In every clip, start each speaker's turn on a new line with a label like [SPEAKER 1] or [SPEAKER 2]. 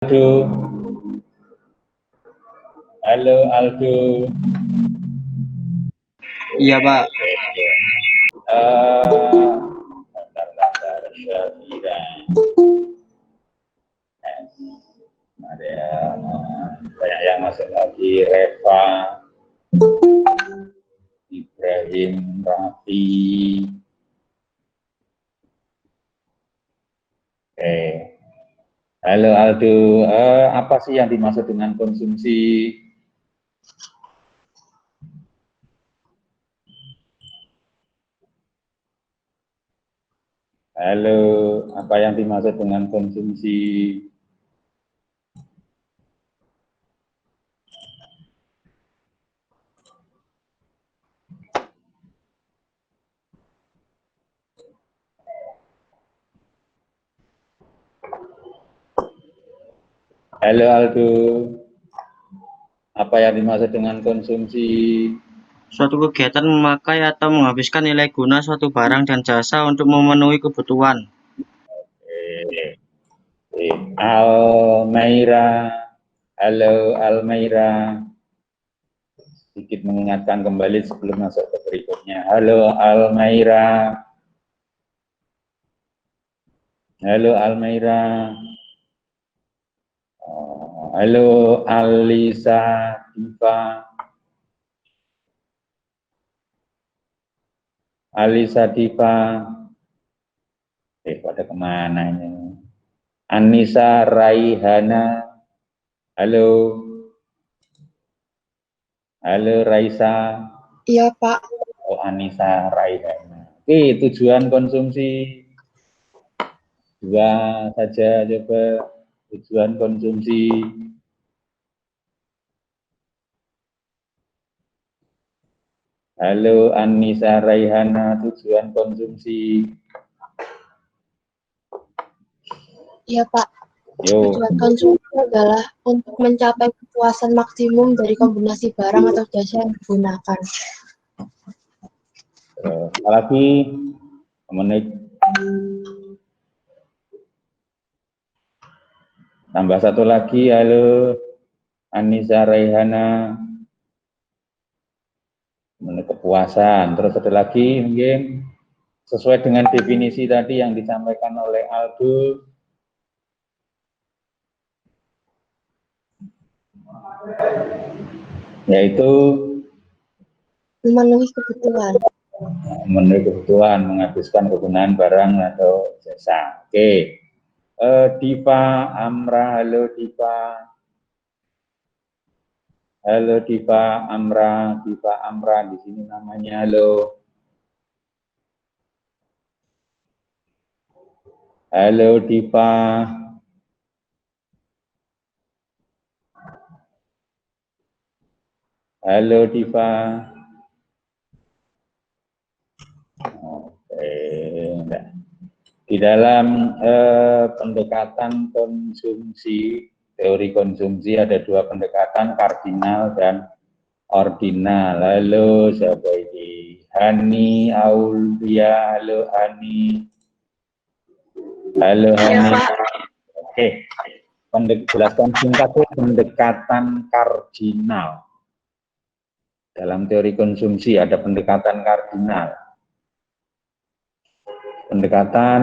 [SPEAKER 1] Aldo. Halo Aldo.
[SPEAKER 2] Iya Pak.
[SPEAKER 1] Bentar, Syafira. Ada banyak yang masuk lagi. Reva, Ibrahim, Rafi. Oke. Halo Aldo, apa sih yang dimaksud dengan konsumsi? Halo, apa yang dimaksud dengan konsumsi? Halo Aldo, apa yang dimaksud dengan konsumsi?
[SPEAKER 2] Suatu kegiatan memakai atau menghabiskan nilai guna suatu barang dan jasa untuk memenuhi kebutuhan.
[SPEAKER 1] Almaira, halo Almaira. Sedikit mengingatkan kembali sebelum masuk ke berikutnya. Halo Almaira. Halo Almaira. Halo Alisa Diva. Alisa Diva. Pada kemana ini? Anissa Raihana. Halo. Halo Raisa.
[SPEAKER 3] Iya Pak.
[SPEAKER 1] Oh Anissa Raihana. Oke, tujuan konsumsi. Dua saja coba tujuan konsumsi. Halo Anissa Raihana, tujuan konsumsi.
[SPEAKER 3] Iya Pak.
[SPEAKER 1] Yo.
[SPEAKER 3] Tujuan konsumsi adalah untuk mencapai kepuasan maksimum dari kombinasi barang atau jasa yang digunakan.
[SPEAKER 1] Lagi menit. Tambah satu lagi, halo Anissa Raihana. Menit kepuasan. Terus ada lagi mungkin sesuai dengan definisi tadi yang disampaikan oleh Aldo. Yaitu
[SPEAKER 3] Memenuhi kebutuhan.
[SPEAKER 1] Memenuhi kebutuhan, menghabiskan kegunaan barang atau jasa. Oke. Diva Amra, halo Diva. Halo Diva Amra, di sini namanya. Halo. Halo Diva. Halo Diva. Oke, enggak. Di dalam pendekatan konsumsi, teori konsumsi ada dua pendekatan, kardinal dan ordinal. Halo, siapa ini? Hani Aulia, halo Hani. Halo Hani. Oke, jelaskan singkatnya pendekatan kardinal. Dalam teori konsumsi ada pendekatan kardinal. Pendekatan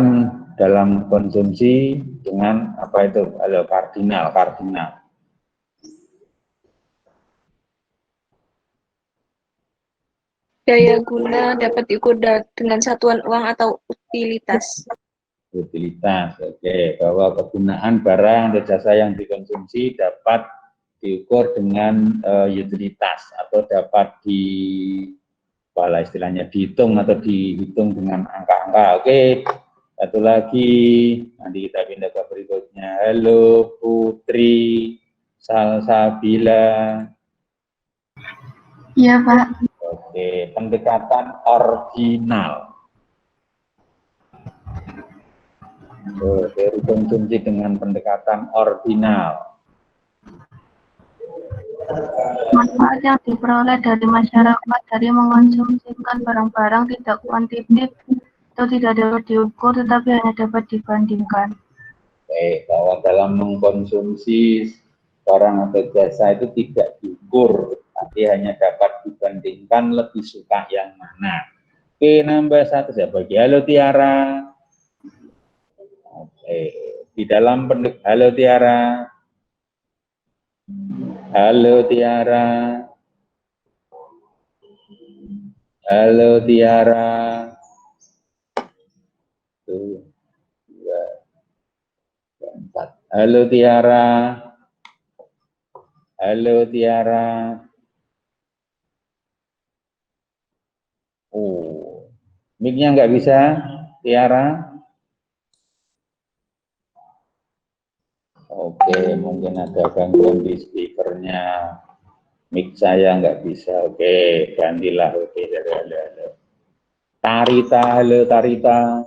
[SPEAKER 1] dalam konsumsi dengan apa itu? Halo, kardinal.
[SPEAKER 4] Daya guna dapat diukur dengan satuan uang atau utilitas.
[SPEAKER 1] Utilitas, oke. Bahwa kegunaan barang atau jasa yang dikonsumsi dapat diukur dengan utilitas atau dapat istilahnya dihitung atau dihitung dengan angka-angka. Oke. Satu lagi, nanti kita pindah ke berikutnya. Halo Putri Salsabila.
[SPEAKER 4] Iya Pak.
[SPEAKER 1] Oke, pendekatan ordinal. Teori konsumsi dengan pendekatan ordinal.
[SPEAKER 4] Manfaat yang diperoleh dari masyarakat dari mengonsumsikan barang-barang tidak kuantitatif atau tidak dapat diukur tetapi hanya dapat dibandingkan.
[SPEAKER 1] bahwa dalam mengkonsumsi barang atau jasa itu tidak diukur, tapi hanya dapat dibandingkan lebih suka yang mana. Oke, nambah satu saya bagi. Halo Tiara. Oke, di dalam halo Tiara. Halo Tiara. Halo Tiara. Tuh, 2, 4. Halo Tiara. Halo Tiara. Oh, mic-nya nggak bisa, Tiara. Oke, mungkin ada gangguan di speakernya. Mic saya nggak bisa. Oke, gantilah. Oke, halo. Tarita, halo Tarita.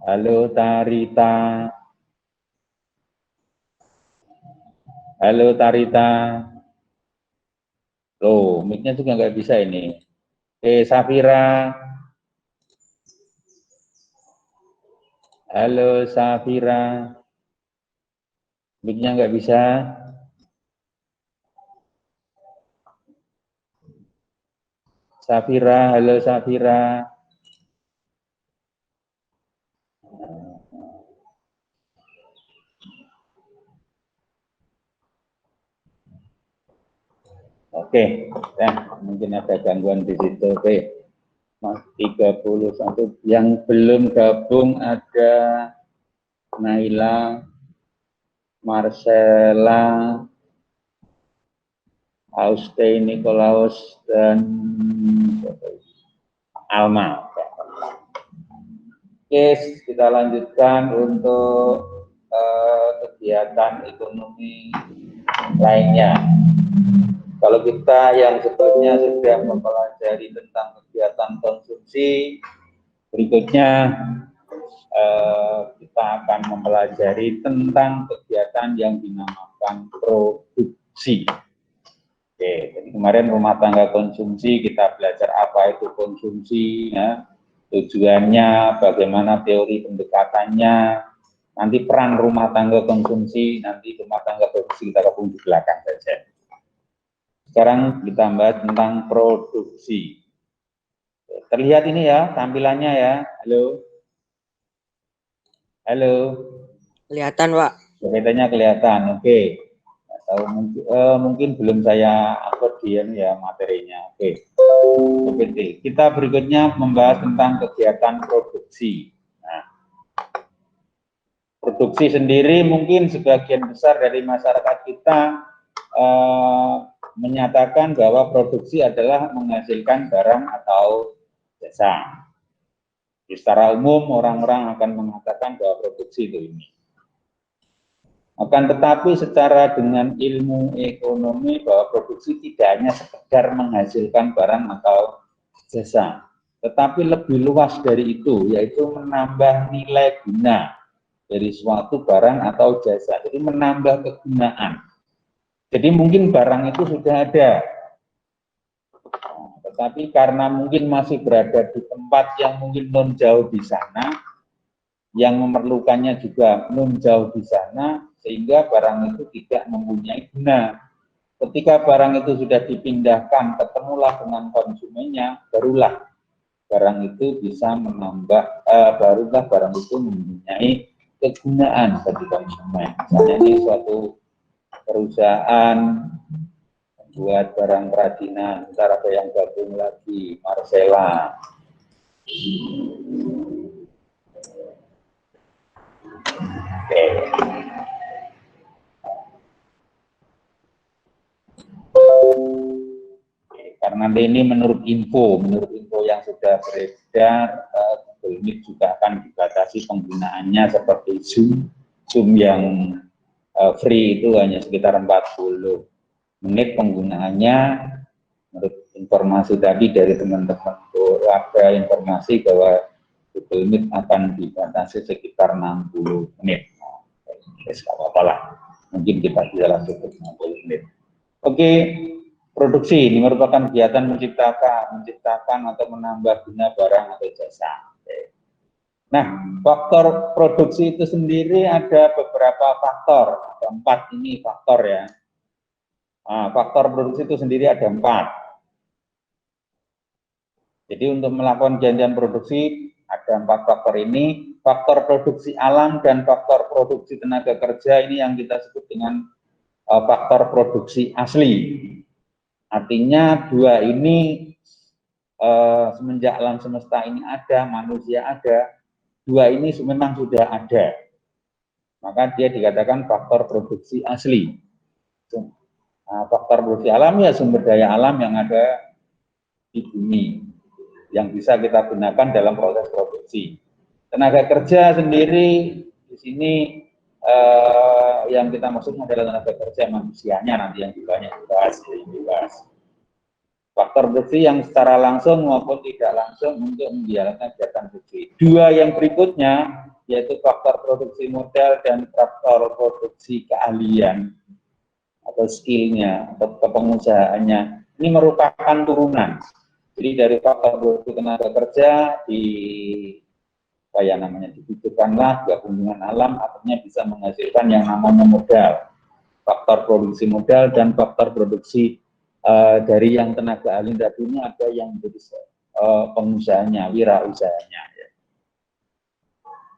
[SPEAKER 1] Halo Tarita. Halo Tarita. Loh, mic-nya juga nggak bisa ini. Oke, Safira. Halo Safira. Mic-nya nggak bisa. Safira, halo Safira. Oke, ya, mungkin ada gangguan di situ. Oke, Mas 31. Yang belum gabung ada Naila, Marcella, Auste, Nikolaus, dan Alma. Oke, kita lanjutkan untuk kegiatan ekonomi lainnya. Kalau kita yang sebelumnya sudah mempelajari tentang kegiatan konsumsi, berikutnya kita akan mempelajari tentang kegiatan yang dinamakan produksi. Oke, jadi kemarin rumah tangga konsumsi kita belajar apa itu konsumsi, ya, tujuannya, bagaimana teori pendekatannya, nanti peran rumah tangga konsumsi, nanti rumah tangga konsumsi kita gabung di belakang saja. Sekarang kita bahas tentang produksi. Terlihat ini ya tampilannya ya. Halo. Halo.
[SPEAKER 5] Kelihatan, Pak.
[SPEAKER 1] Kelihatannya kelihatan. Oke. Tahu mungkin belum saya upload ya materinya. Oke. Oke. Kita berikutnya membahas tentang kegiatan produksi. Nah, produksi sendiri mungkin sebagian besar dari masyarakat kita menyatakan bahwa produksi adalah menghasilkan barang atau jasa. Secara umum orang-orang akan mengatakan bahwa produksi itu ini. Akan tetapi secara dengan ilmu ekonomi bahwa produksi tidak hanya sekedar menghasilkan barang atau jasa, tetapi lebih luas dari itu, yaitu menambah nilai guna dari suatu barang atau jasa. Jadi menambah kegunaan. Jadi mungkin barang itu sudah ada, tetapi karena mungkin masih berada di tempat yang mungkin non jauh di sana, yang memerlukannya juga non jauh di sana, sehingga barang itu tidak mempunyai guna. Ketika barang itu sudah dipindahkan, ketemulah dengan konsumennya, barulah barang itu bisa menambah, barulah barang itu mempunyai kegunaan bagi konsumen. Misalnya ini suatu perusahaan buat barang kerajinan, ntar ada yang gabung lagi, Marcella. Oke. Karena ini menurut info yang sudah beredar, Google Meet juga akan dibatasi penggunaannya seperti Zoom yang free itu hanya sekitar 40 menit penggunaannya. Menurut informasi tadi dari teman-teman ada informasi bahwa Google Meet akan dibatasi sekitar 60 menit. Apa lah, mungkin kita bisa langsung ke 60 menit. Oke, produksi ini merupakan kegiatan menciptakan atau menambah guna barang atau jasa. Nah, faktor produksi itu sendiri ada beberapa faktor, ada 4 ini faktor ya. Nah, faktor produksi itu sendiri ada 4. Jadi untuk melakukan gantian produksi ada 4 faktor ini. Faktor produksi alam dan faktor produksi tenaga kerja ini yang kita sebut dengan faktor produksi asli. Artinya 2 ini semenjak alam semesta ini ada, manusia ada, 2 ini memang sudah ada. Maka dia dikatakan faktor produksi asli. Nah, faktor produksi alam ya sumber daya alam yang ada di bumi yang bisa kita gunakan dalam proses produksi. Tenaga kerja sendiri di sini yang kita maksudnya adalah tenaga kerja manusianya nanti yang banyak dibahas. Faktor produksi yang secara langsung maupun tidak langsung untuk menjalankan kegiatan produksi. 2 yang berikutnya yaitu faktor produksi modal dan faktor produksi keahlian atau skillnya atau kepengusahanya. Ini merupakan turunan. Jadi dari faktor produksi tenaga kerja dibutuhkanlah gabungan alam, artinya bisa menghasilkan yang namanya modal. Faktor produksi modal dan faktor produksi dari yang tenaga ahli tadinya ada yang menjadi pengusahanya, wirausahanya. Ya.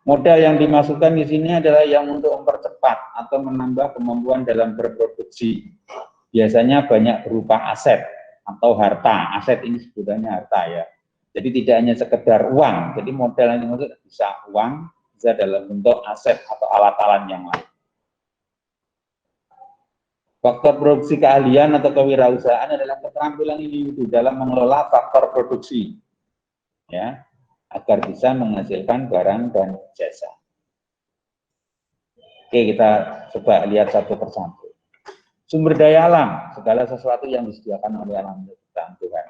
[SPEAKER 1] Modal yang dimasukkan di sini adalah yang untuk mempercepat atau menambah kemampuan dalam berproduksi. Biasanya banyak berupa aset atau harta. Aset ini sebutannya harta ya. Jadi tidak hanya sekedar uang. Jadi modal yang dimaksud bisa uang, bisa dalam bentuk aset atau alat-alat yang lain. Faktor produksi keahlian atau kewirausahaan adalah keterampilan individu dalam mengelola faktor produksi, ya, agar bisa menghasilkan barang dan jasa. Oke, kita coba lihat satu persatu. Sumber daya alam, segala sesuatu yang disediakan oleh alam ciptaan Tuhan.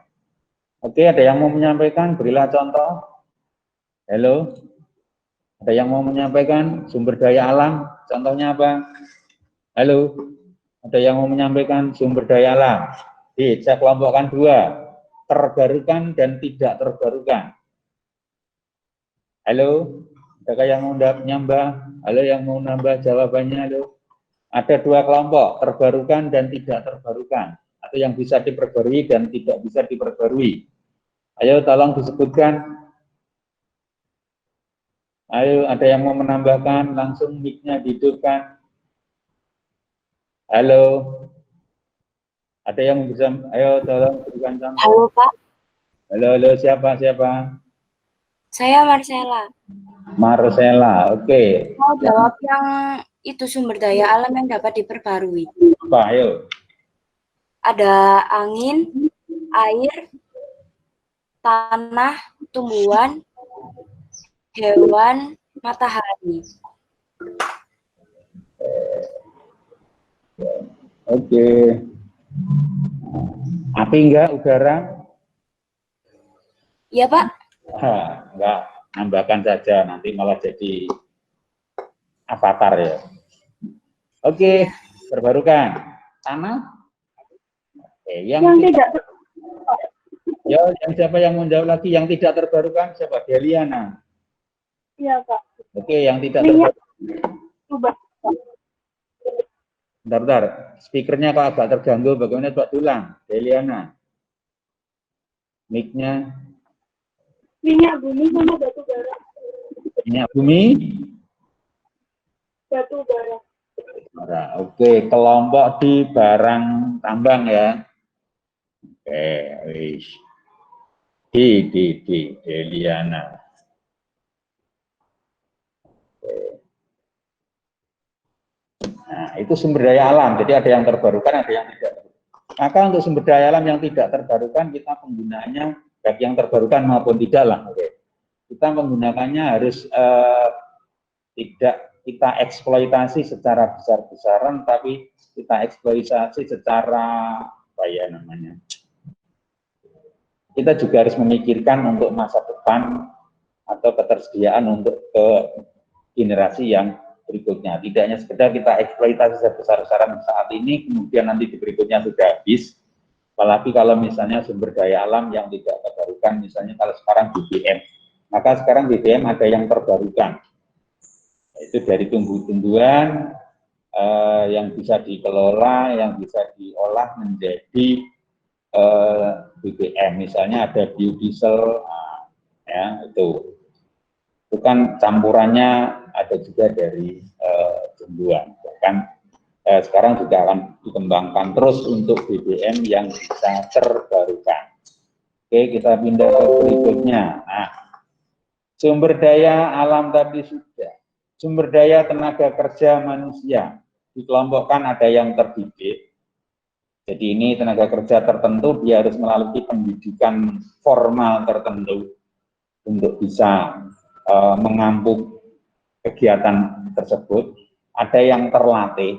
[SPEAKER 1] Oke, ada yang mau menyampaikan? Berilah contoh. Halo, ada yang mau menyampaikan sumber daya alam? Contohnya apa? Halo, ada yang mau menyampaikan sumber daya alam? Saya kelompokkan 2, terbarukan dan tidak terbarukan. Halo, adakah yang mau menambah? Halo, yang mau nambah jawabannya? Halo. Ada 2 kelompok, terbarukan dan tidak terbarukan, atau yang bisa diperbarui dan tidak bisa diperbarui. Ayo tolong disebutkan. Ayo, ada yang mau menambahkan? Langsung mic-nya dihidupkan. Halo. Ada yang bisa? Ayo tolong berikan contoh.
[SPEAKER 6] Halo Pak.
[SPEAKER 1] Halo, siapa?
[SPEAKER 6] Saya Marcella.
[SPEAKER 1] Marcella, oke.
[SPEAKER 6] Mau jawab yang itu sumber daya alam yang dapat diperbarui.
[SPEAKER 1] Apa, ayo.
[SPEAKER 6] Ada angin, air, tanah, tumbuhan, hewan, matahari.
[SPEAKER 1] Oke. Api enggak, udara?
[SPEAKER 6] Iya Pak.
[SPEAKER 1] Enggak, nambahkan saja, nanti malah jadi avatar ya. Oke, terbarukan. Tanah? Oke, yang tidak. Ya, yang siapa yang mau jawab lagi? Yang tidak terbarukan siapa? Deliana.
[SPEAKER 7] Iya, Pak.
[SPEAKER 1] Oke, yang tidak terbarukan. Bentar. Speakernya kok agak terganggu, bagaimana coba ulang? Deliana. Mic-nya.
[SPEAKER 7] Minyak bumi sama batu bara.
[SPEAKER 1] Minyak bumi?
[SPEAKER 7] Batu bara.
[SPEAKER 1] Nah, oke, kelompok di barang tambang ya. Oke, wis. Deliana. Nah, itu sumber daya alam. Jadi ada yang terbarukan, ada yang tidak. Maka untuk sumber daya alam yang tidak terbarukan, kita penggunaannya baik yang terbarukan maupun tidak lah. Oke. Kita menggunakannya harus tidak kita eksploitasi secara besar-besaran, tapi kita eksploitasi secara apa ya namanya. Kita juga harus memikirkan untuk masa depan atau ketersediaan untuk ke generasi yang berikutnya. Tidak hanya sekedar kita eksploitasi sebesar-besaran saat ini, kemudian nanti di berikutnya sudah habis. Apalagi kalau misalnya sumber daya alam yang tidak terbarukan, misalnya kalau sekarang BBM. Maka sekarang BBM ada yang terbarukan, yaitu dari tumbuh-tumbuhan yang bisa dikelola, yang bisa diolah menjadi BBM. Misalnya ada biodiesel, ya itu kan campurannya ada juga dari tumbuhan. Bahkan sekarang juga akan dikembangkan terus untuk BBM yang bisa terbarukan. Oke, kita pindah ke berikutnya. Nah, sumber daya alam tadi sudah. Sumber daya tenaga kerja manusia dikelompokkan, ada yang terdidik. Jadi ini tenaga kerja tertentu, dia harus melalui pendidikan formal tertentu untuk bisa mengampu kegiatan tersebut. Ada yang terlatih,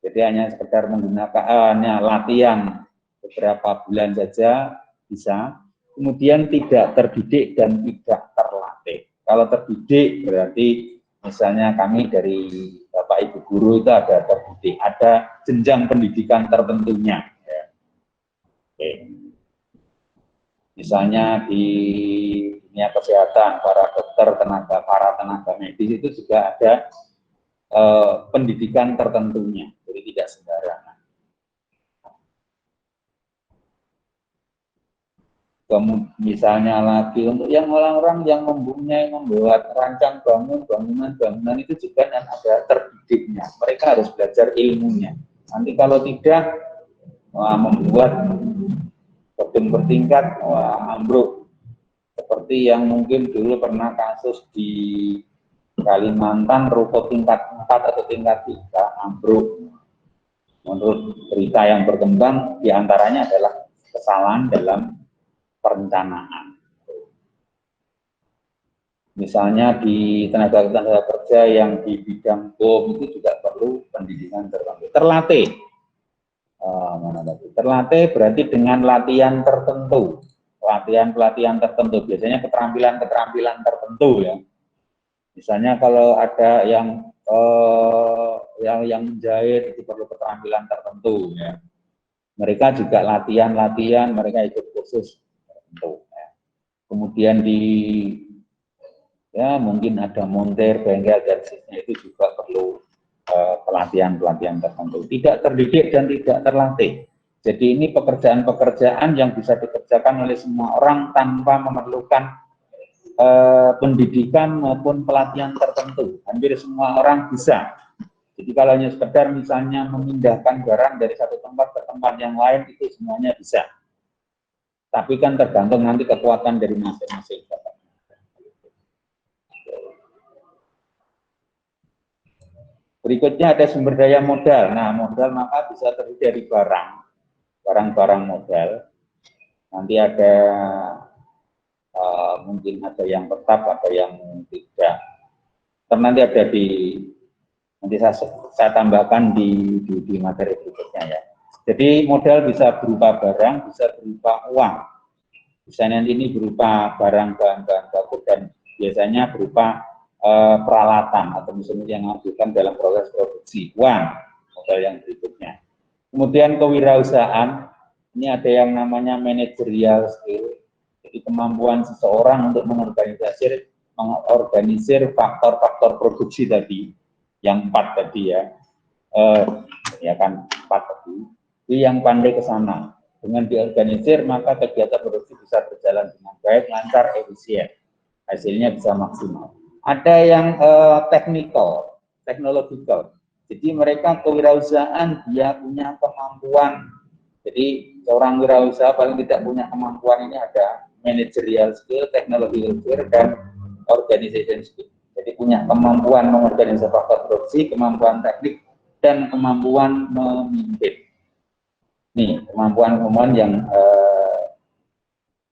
[SPEAKER 1] jadi hanya sekedar menggunakan latihan beberapa bulan saja bisa. Kemudian tidak terdidik dan tidak terlatih. Kalau terdidik berarti misalnya kami dari Bapak Ibu guru itu ada terdidik, ada jenjang pendidikan tertentunya. Ya. Oke. Misalnya di dunia kesehatan, para dokter, para tenaga medis itu juga ada pendidikan tertentunya, jadi tidak sembarangan. Misalnya lagi untuk yang orang-orang yang membuat rancang bangunan itu juga kan ada terdidiknya. Mereka harus belajar ilmunya. Nanti kalau tidak, membuat gedung bertingkat, ambruk. Seperti yang mungkin dulu pernah kasus di Kalimantan, ruko tingkat 4 atau tingkat 3 ambruk. Menurut berita yang berkembang, diantaranya adalah kesalahan dalam perencanaan. Misalnya di tenaga kerja yang di bidang bom itu juga perlu pendidikan tertentu. Terlatih. Terlatih berarti dengan latihan tertentu. Pelatihan tertentu. Biasanya keterampilan tertentu ya. Misalnya kalau ada yang menjahit itu perlu keterampilan tertentu ya. Mereka juga latihan, mereka ikut kursus tertentu. Ya. Kemudian mungkin ada montir, bengkel dan sebagainya, itu juga perlu pelatihan tertentu. Tidak terdidik dan tidak terlatih. Jadi ini pekerjaan-pekerjaan yang bisa dikerjakan oleh semua orang tanpa memerlukan pendidikan maupun pelatihan tertentu. Hampir semua orang bisa. Jadi kalau hanya sekedar misalnya memindahkan barang dari satu tempat ke tempat yang lain, itu semuanya bisa. Tapi kan tergantung nanti kekuatan dari masing-masing. Berikutnya ada sumber daya modal. Nah, modal maka bisa terdiri dari barang-barang modal. Nanti ada mungkin ada yang tetap, ada yang tidak. Nanti ada nanti saya tambahkan di materi berikutnya ya. Jadi modal bisa berupa barang, bisa berupa uang. Bisa nanti ini berupa barang bahan baku dan biasanya berupa peralatan atau misalnya yang dihasilkan dalam proses produksi. Uang, modal yang berikutnya. Kemudian kewirausahaan, ini ada yang namanya managerial skill. Jadi kemampuan seseorang untuk mengorganisir faktor-faktor produksi tadi, yang 4 tadi ya. Ya kan 4 tadi. Itu yang pandai ke sana. Dengan diorganisir, maka kegiatan produksi bisa berjalan dengan baik, lancar, efisien. Hasilnya bisa maksimal. Ada yang technological. Jadi mereka kewirausahaan, dia punya kemampuan. Jadi seorang wirausaha paling tidak punya kemampuan ini ada managerial skill, technological skill, dan organization skill. Jadi punya kemampuan mengorganisasi faktor produksi, kemampuan teknik, dan kemampuan memimpin. Nih, kemampuan yang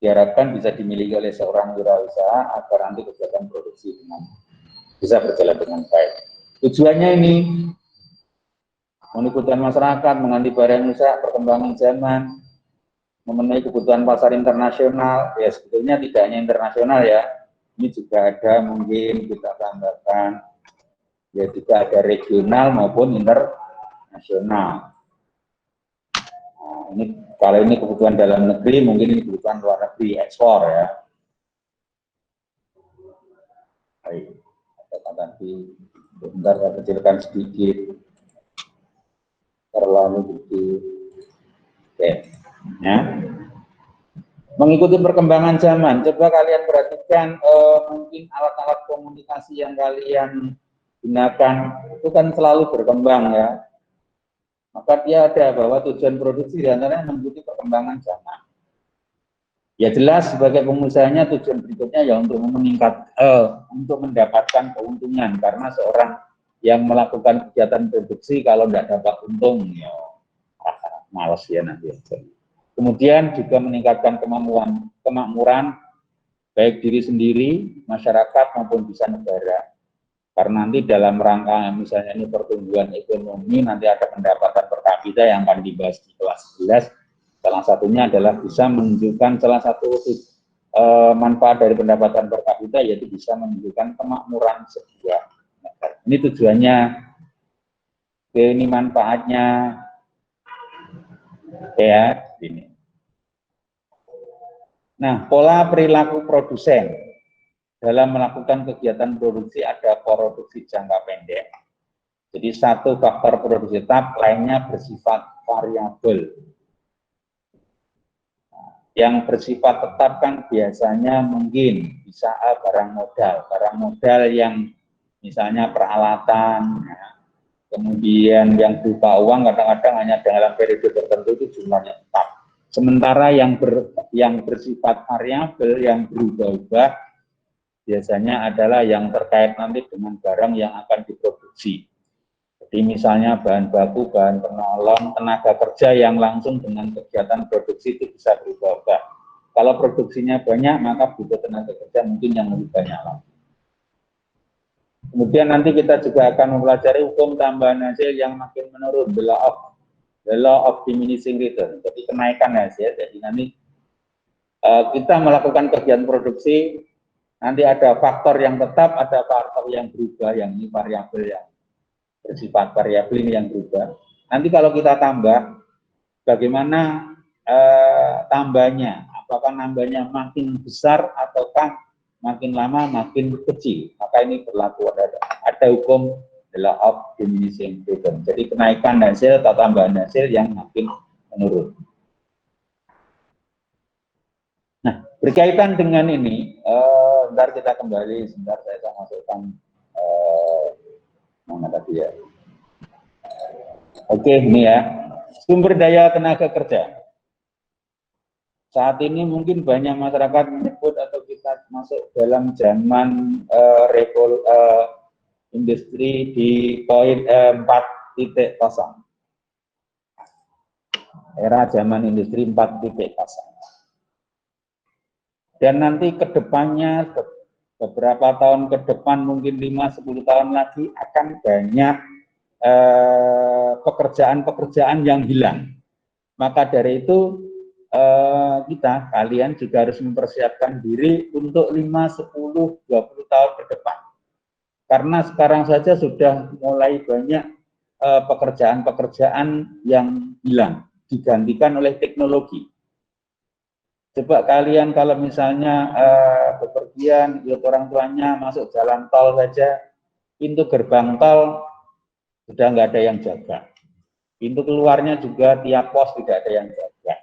[SPEAKER 1] diharapkan bisa dimiliki oleh seorang wirausaha agar nanti kegiatan produksi bisa berjalan dengan baik. Tujuannya ini menyebutkan masyarakat, menganti barang usaha, perkembangan zaman, memenuhi kebutuhan pasar internasional. Ya sebetulnya tidak hanya internasional ya, ini juga ada mungkin kita tambahkan, ya juga ada regional maupun internasional. Ini kalau ini kebutuhan dalam negeri, mungkin ini kebutuhan luar negeri, ekspor ya. Baik, katakan tadi, sebentar saya kecilkan sedikit. Terlalu gede. Oke, ya. Mengikuti perkembangan zaman, coba kalian perhatikan mungkin alat-alat komunikasi yang kalian gunakan itu kan selalu berkembang ya. Maka dia ada bahwa tujuan produksi diantaranya mengikuti perkembangan zaman. Ya jelas sebagai pengusahanya tujuan berikutnya ya untuk untuk mendapatkan keuntungan, karena seorang yang melakukan kegiatan produksi kalau tidak dapat untung ya malas ya nanti. Kemudian juga meningkatkan kemakmuran baik diri sendiri, masyarakat maupun bisa negara. Karena nanti dalam rangka misalnya ini pertumbuhan ekonomi, nanti ada pendapatan per kapita yang akan dibahas di kelas 11. Salah satunya adalah bisa menunjukkan salah satu manfaat dari pendapatan per kapita, yaitu bisa menunjukkan kemakmuran sebuah negara. Ini tujuannya, ini manfaatnya, ya ini. Nah, pola perilaku produsen dalam melakukan kegiatan produksi ada produksi jangka pendek. Jadi satu faktor produksi tetap, lainnya bersifat variabel. Yang bersifat tetap kan biasanya mungkin bisa barang modal yang misalnya peralatan, ya. Kemudian yang berupa uang kadang-kadang hanya dalam periode tertentu itu jumlahnya tetap. Sementara yang bersifat variabel, yang berubah-ubah, biasanya adalah yang terkait nanti dengan barang yang akan diproduksi. Jadi misalnya bahan baku, bahan penolong, tenaga kerja yang langsung dengan kegiatan produksi itu bisa berubah-ubah. Kalau produksinya banyak, maka butuh tenaga kerja mungkin yang lebih banyak lagi. Kemudian nanti kita juga akan mempelajari hukum tambahan hasil yang makin menurun, the law of diminishing return, jadi kenaikan hasil. Jadi nanti kita melakukan kegiatan produksi, nanti ada faktor yang tetap, ada faktor yang berubah, yang ini variabel yang bersifat variabel ini yang berubah. Nanti kalau kita tambah, bagaimana tambahnya? Apakah nambahnya makin besar ataukah makin lama makin kecil? Maka ini berlaku ada hukum the law of diminishing return. Jadi kenaikan hasil atau tambahan hasil yang makin menurun. Nah, berkaitan dengan ini, bentar kita kembali, sebentar saya akan masukkan mana tadi ya. Oke, ini ya, sumber daya tenaga kerja. Saat ini mungkin banyak masyarakat menyebut atau kita masuk dalam zaman industri di poin 4.0. Era zaman industri 4.0. Dan nanti ke depannya, beberapa tahun ke depan, mungkin 5-10 tahun lagi, akan banyak pekerjaan-pekerjaan yang hilang. Maka dari itu, kalian juga harus mempersiapkan diri untuk 5, 10, 20 tahun ke depan. Karena sekarang saja sudah mulai banyak pekerjaan-pekerjaan yang hilang, digantikan oleh teknologi. Coba kalian kalau misalnya bepergian, lihat orang tuanya masuk jalan tol saja, pintu gerbang tol sudah nggak ada yang jaga. Pintu keluarnya juga tiap pos tidak ada yang jaga.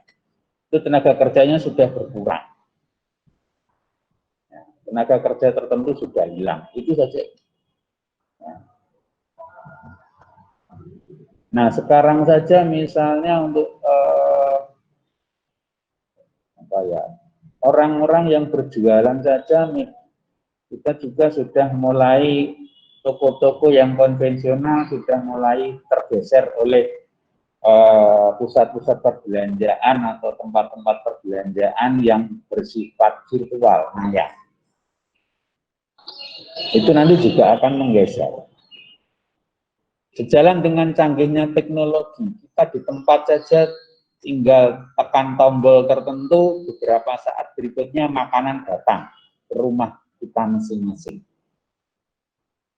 [SPEAKER 1] Itu tenaga kerjanya sudah berkurang. Tenaga kerja tertentu sudah hilang. Itu saja. Nah, sekarang saja misalnya untuk orang-orang yang berjualan saja, kita juga sudah mulai toko-toko yang konvensional sudah mulai tergeser oleh pusat-pusat perbelanjaan atau tempat-tempat perbelanjaan yang bersifat virtual. Nah, ya. Itu nanti juga akan menggeser. Sejalan dengan canggihnya teknologi, kita di tempat saja tinggal tekan tombol tertentu, beberapa saat berikutnya makanan datang ke rumah kita masing-masing.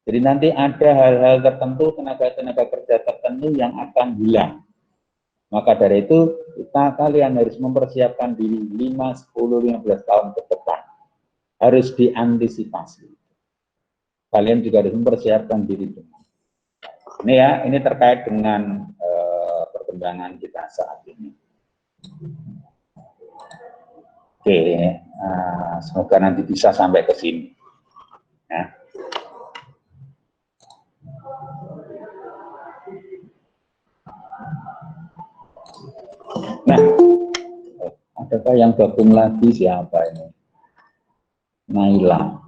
[SPEAKER 1] Jadi nanti ada hal-hal tertentu, tenaga kerja tertentu yang akan hilang. Maka dari itu, kalian harus mempersiapkan diri 5, 10, 15 tahun ke depan. Harus diantisipasi. kalian juga harus mempersiapkan diri. Ini ya, ini terkait dengan perkembangan kita saat ini. Oke, semoga nanti bisa sampai ke sini. Ya. Nah, adakah yang gabung lagi siapa ini? Naila.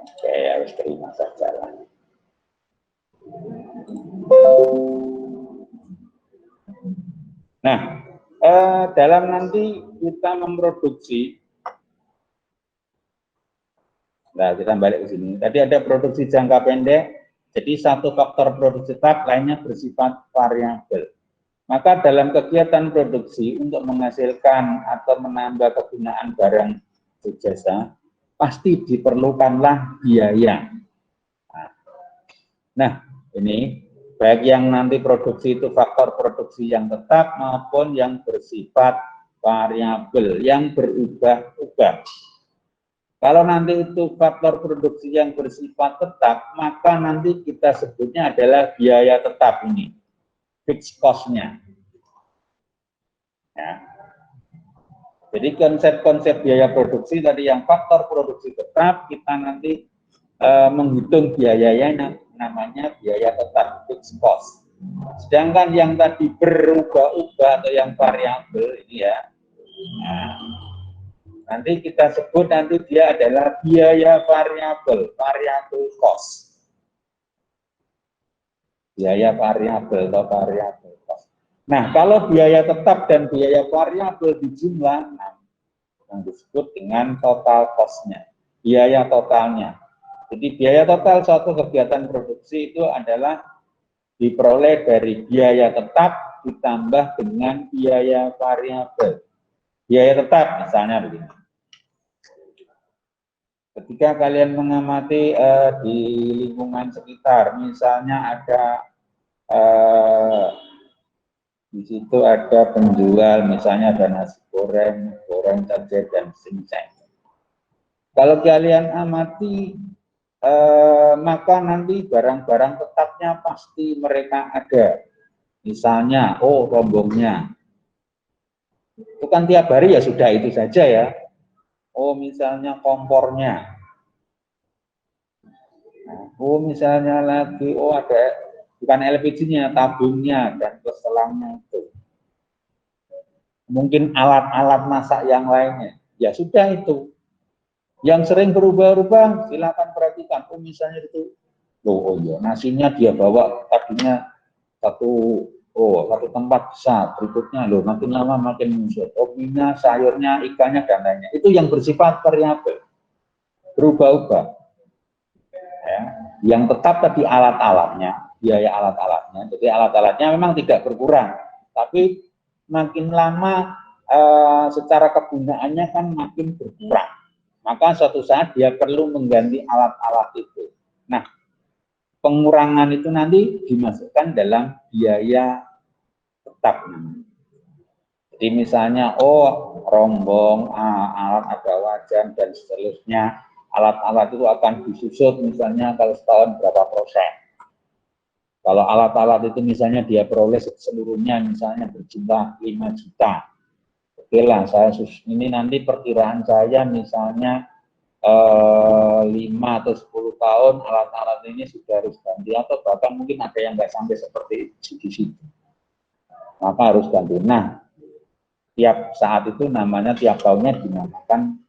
[SPEAKER 1] Oke, harus terima saja lah. Nah, dalam nanti kita memproduksi, nah kita balik ke sini. Tadi ada produksi jangka pendek, jadi satu faktor produksi tetap, lainnya bersifat variabel. Maka dalam kegiatan produksi untuk menghasilkan atau menambah kegunaan barang atau jasa, pasti diperlukanlah biaya. Nah, ini baik yang nanti produksi itu faktor produksi yang tetap maupun yang bersifat variabel, yang berubah-ubah. Kalau nanti itu faktor produksi yang bersifat tetap, maka nanti kita sebutnya adalah biaya tetap ini, fixed cost-nya. Ya. Jadi konsep-konsep biaya produksi tadi yang faktor produksi tetap, kita nanti menghitung biayanya namanya biaya tetap, fixed cost. Sedangkan yang tadi berubah-ubah atau yang variabel ini ya, nah, nanti kita sebut nanti dia adalah biaya variabel, variable cost. Biaya variabel atau variable cost. Nah, kalau biaya tetap dan biaya variabel dijumlah, nah, yang disebut dengan total cost-nya, biaya totalnya. Jadi biaya total suatu kegiatan produksi itu adalah diperoleh dari biaya tetap ditambah dengan biaya variabel. Biaya tetap misalnya begini. Ketika kalian mengamati di lingkungan sekitar, misalnya ada di situ ada penjual, misalnya ada nasi goreng, goreng saja dan cincang. Kalau kalian amati, maka nanti barang-barang tetapnya pasti mereka ada. Misalnya, oh rombongnya. Itu kan tiap hari ya sudah itu saja ya. Oh misalnya kompornya. Oh misalnya lagi, oh ada, bukan LPG-nya, tabungnya dan selangnya itu. Mungkin alat-alat masak yang lainnya. Ya sudah itu. Yang sering berubah-ubah, silakan perhatikan. Oh misalnya itu, oh iya, nasinya dia bawa tadinya satu tempat besar, berikutnya loh makin lama makin muncul. Oh minyak, sayurnya, ikannya dan lainnya. Itu yang bersifat variabel, berubah-ubah. Ya. Yang tetap tadi alat-alatnya, biaya alat-alatnya. Jadi alat-alatnya memang tidak berkurang, tapi makin lama secara kegunaannya kan makin berkurang. Maka suatu saat dia perlu mengganti alat-alat itu. Nah, pengurangan itu nanti dimasukkan dalam biaya tetap. Jadi misalnya, oh rombong, alat ada wajan dan seterusnya, alat-alat itu akan disusut misalnya kalau setahun berapa %. Kalau alat-alat itu misalnya dia peroleh seluruhnya misalnya berjumlah 5 juta. Oke lah, ini nanti perkiraan saya misalnya 5 atau 10 tahun alat-alat ini sudah harus ganti atau bahkan mungkin ada yang nggak sampai seperti di situ. Maka harus ganti. Nah, tiap saat itu namanya tiap tahunnya dinamakan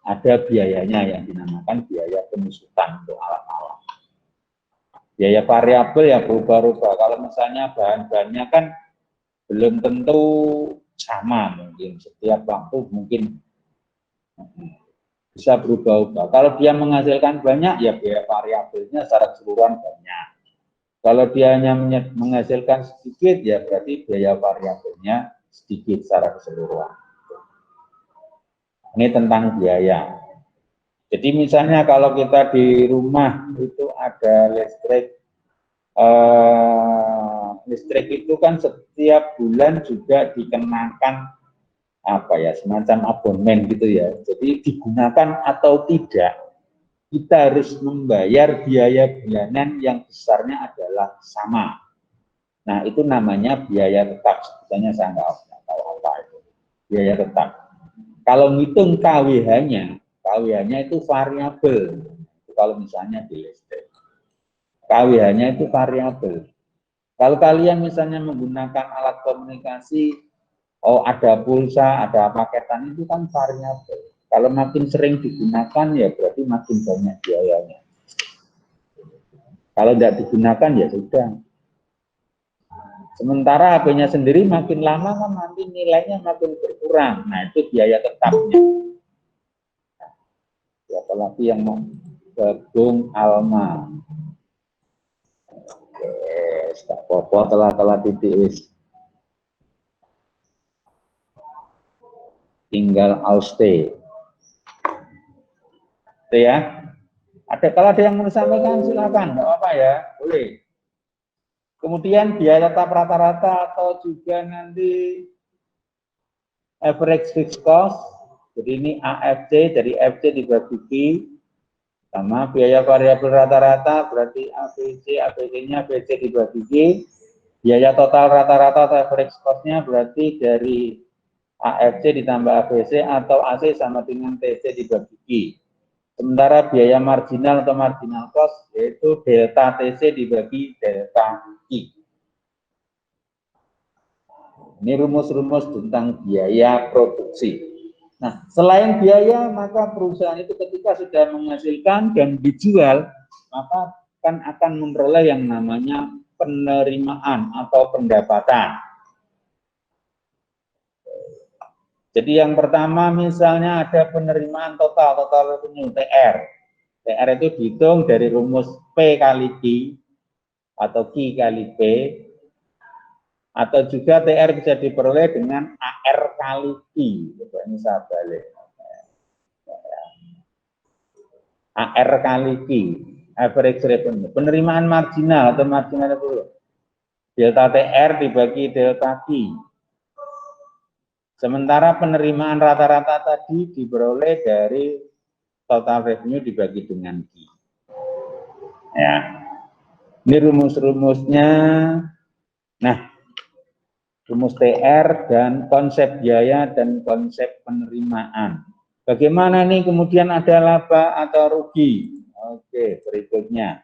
[SPEAKER 1] ada biayanya yang dinamakan biaya penyusutan untuk alat-alat. Biaya variabel ya berubah-ubah. Kalau misalnya bahan-bahannya kan belum tentu sama, mungkin setiap waktu mungkin bisa berubah-ubah. Kalau dia menghasilkan banyak, ya biaya variabelnya secara keseluruhan banyak. Kalau dia hanya menghasilkan sedikit, ya berarti biaya variabelnya sedikit secara keseluruhan. Ini tentang biaya. Jadi misalnya kalau kita di rumah itu ada listrik, listrik itu kan setiap bulan juga dikenakan apa ya, semacam abonemen gitu ya. Jadi digunakan atau tidak, kita harus membayar biaya bulanan yang besarnya adalah sama. Nah, itu namanya biaya tetap. Sebetulnya saya nggak tahu apa itu. Biaya tetap. Kalau ngitung KWH-nya itu variabel. Kalau misalnya di listrik. KWH-nya itu variabel. Kalau kalian misalnya menggunakan alat komunikasi, ada pulsa, ada paketan, itu kan variabel. Kalau makin sering digunakan, ya berarti makin banyak biayanya. Kalau tidak digunakan, ya sudah. Sementara HP-nya sendiri makin lama kan nanti nilainya makin berkurang. Nah, itu biaya tetapnya. Apalagi yang mau gabung Alma. Yes, tak apa-apa telah titik. Tinggal auste. Itu ya. Kalau ada yang mau disampaikan silakan, nggak apa-apa ya, boleh. Kemudian biaya tetap rata-rata atau juga nanti average fixed cost. Jadi ini AFC, dari FC dibagi Q, sama biaya variabel rata-rata berarti ABC-nya BC dibagi Q. Biaya total rata-rata atau average cost-nya berarti dari AFC ditambah ABC atau AC sama dengan TC dibagi Q. Sementara biaya marginal atau marginal cost yaitu delta TC dibagi delta I. Ini rumus-rumus tentang biaya produksi. Nah, selain biaya, maka perusahaan itu ketika sudah menghasilkan dan dijual, maka kan akan memperoleh yang namanya penerimaan atau pendapatan. Jadi yang pertama misalnya ada penerimaan total revenue TR. TR itu dihitung dari rumus P kali Q atau Q kali P, atau juga TR bisa diperoleh dengan AR kali Q. Ini saya balik. AR kali Q, average revenue. Penerimaan marginal atau marginal itu delta TR dibagi delta Q. Sementara penerimaan rata-rata tadi diperoleh dari total revenue dibagi dengan Q. Ya, ini rumus-rumusnya. Nah, rumus TR dan konsep biaya dan konsep penerimaan. Bagaimana nih kemudian ada laba atau rugi? Oke, berikutnya.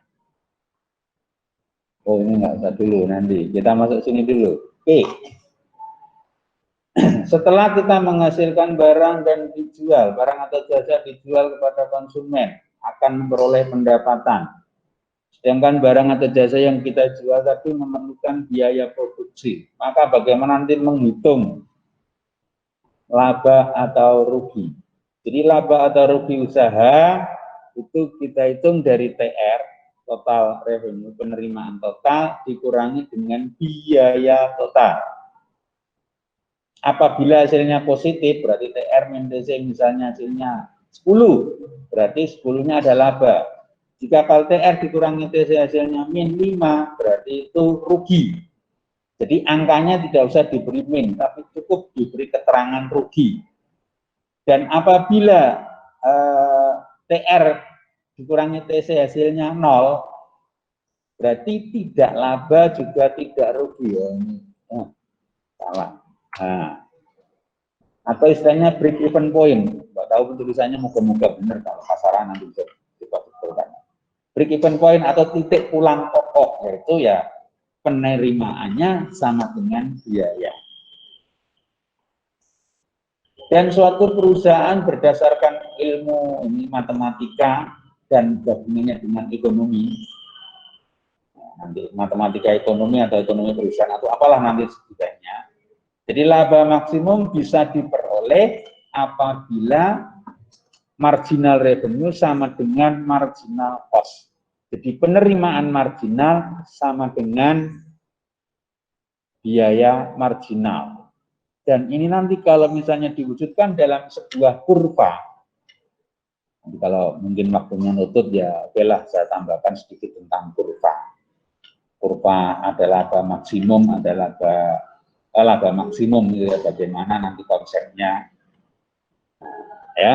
[SPEAKER 1] Oh, ini nggak usah dulu nanti. Kita masuk sini dulu. Oke. Setelah kita menghasilkan barang dan dijual, barang atau jasa dijual kepada konsumen, akan memperoleh pendapatan. Sedangkan barang atau jasa yang kita jual tadi memerlukan biaya produksi. Maka bagaimana nanti menghitung laba atau rugi? Jadi laba atau rugi usaha itu kita hitung dari TR, total revenue, penerimaan total, dikurangi dengan biaya total. Apabila hasilnya positif, berarti TR min TC misalnya hasilnya 10, berarti 10-nya ada laba. Jika kalau TR dikurangi TC hasilnya min 5, berarti itu rugi. Jadi angkanya tidak usah diberi min, tapi cukup diberi keterangan rugi. Dan apabila TR dikurangi TC hasilnya 0, berarti tidak laba juga tidak rugi. Salah. Nah, atau istilahnya break even point. Nggak tahu tulisannya, moga-moga benar, kalau kasaran nanti bisa dibetulkan. Break even point atau titik pulang pokok, yaitu ya penerimaannya sama dengan biaya. Dan suatu perusahaan berdasarkan ilmu ini matematika dan gabungannya dengan ekonomi, nanti matematika ekonomi atau ekonomi perusahaan atau apalah nanti sebagainya. Jadi laba maksimum bisa diperoleh apabila marginal revenue sama dengan marginal cost. Jadi penerimaan marginal sama dengan biaya marginal. Dan ini nanti kalau misalnya diwujudkan dalam sebuah kurva, nanti kalau mungkin waktunya nutup ya, okelah saya tambahkan sedikit tentang kurva. Kurva ada laba maksimum, ada laba laba maksimum gitu ya, bagaimana nanti konsepnya ya.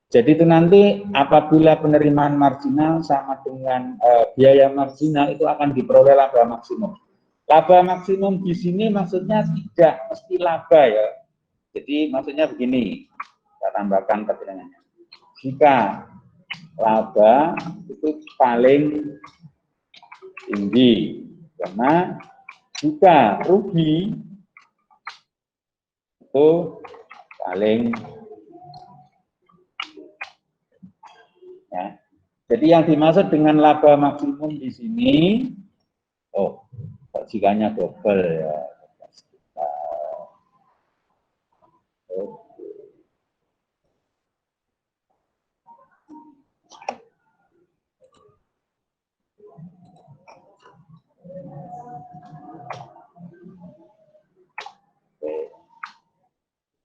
[SPEAKER 1] Jadi itu nanti apabila penerimaan marginal sama dengan biaya marginal itu akan diperoleh laba maksimum. Laba maksimum di sini maksudnya tidak mesti laba ya. Jadi maksudnya begini, saya tambahkan keterangannya. Jika laba itu paling tinggi, karena jika rugi itu paling ya. Jadi yang dimaksud dengan laba maksimum di sini, jikanya double ya.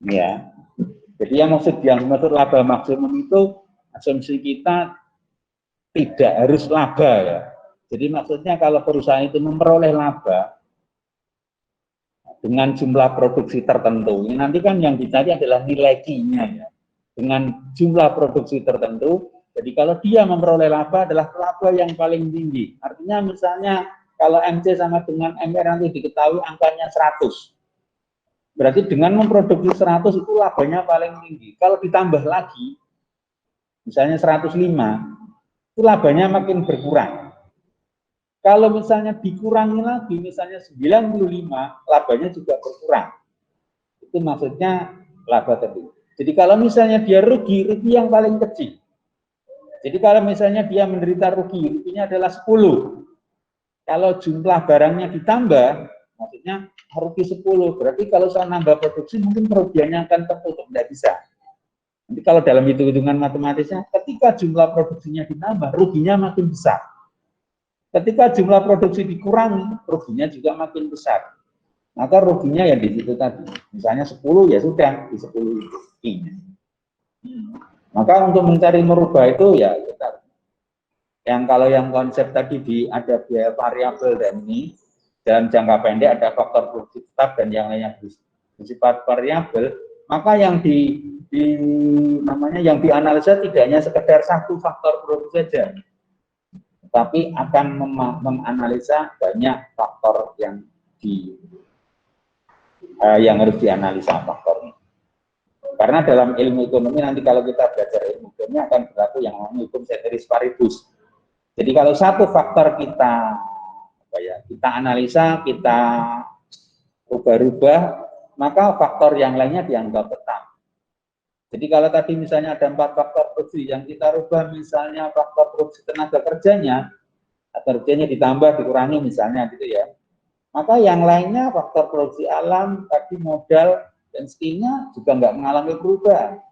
[SPEAKER 1] Ya, jadi yang maksud laba maksimum itu asumsi kita tidak harus laba ya. Jadi maksudnya kalau perusahaan itu memperoleh laba dengan jumlah produksi tertentu, ini nanti kan yang dicari adalah nilai Q-nya ya. Dengan jumlah produksi tertentu, jadi kalau dia memperoleh laba adalah laba yang paling tinggi. Artinya misalnya kalau MC sama dengan MR nanti diketahui angkanya 100. Berarti dengan memproduksi 100 itu labanya paling tinggi. Kalau ditambah lagi, misalnya 105, itu labanya makin berkurang. Kalau misalnya dikurangi lagi, misalnya 95, labanya juga berkurang. Itu maksudnya laba tertinggi. Jadi kalau misalnya dia rugi yang paling kecil. Jadi kalau misalnya dia menderita ruginya adalah 10. Kalau jumlah barangnya ditambah, maksudnya rugi 10. Berarti kalau saya nambah produksi, mungkin kerugiannya akan tertutup, tidak bisa. Nanti kalau dalam hitung-hitungan matematisnya, ketika jumlah produksinya ditambah, ruginya makin besar. Ketika jumlah produksi dikurangi, ruginya juga makin besar. Maka ruginya ya di situ tadi. Misalnya 10 ya sudah, di 10 itu I-nya. Maka untuk mencari merubah itu ya kita kalau yang konsep tadi ada biaya variabel dan ini, dalam jangka pendek ada faktor produksi tetap dan yang lainnya bersifat variabel, maka yang yang dianalisa tidak hanya sekedar satu faktor produksi saja, tapi akan menganalisa banyak faktor yang harus dianalisa faktornya. Karena dalam ilmu ekonomi nanti kalau kita belajar ilmu ekonomi akan berlaku yang namanya hukum ceteris paribus. Jadi kalau satu faktor kita analisa, kita rubah-rubah, maka faktor yang lainnya dianggap tetap. Jadi kalau tadi misalnya ada 4 faktor produksi yang kita rubah, misalnya faktor produksi tenaga kerjanya ditambah, dikurangi misalnya gitu ya. Maka yang lainnya faktor produksi alam, tadi modal, dan skill-nya juga nggak mengalami perubahan.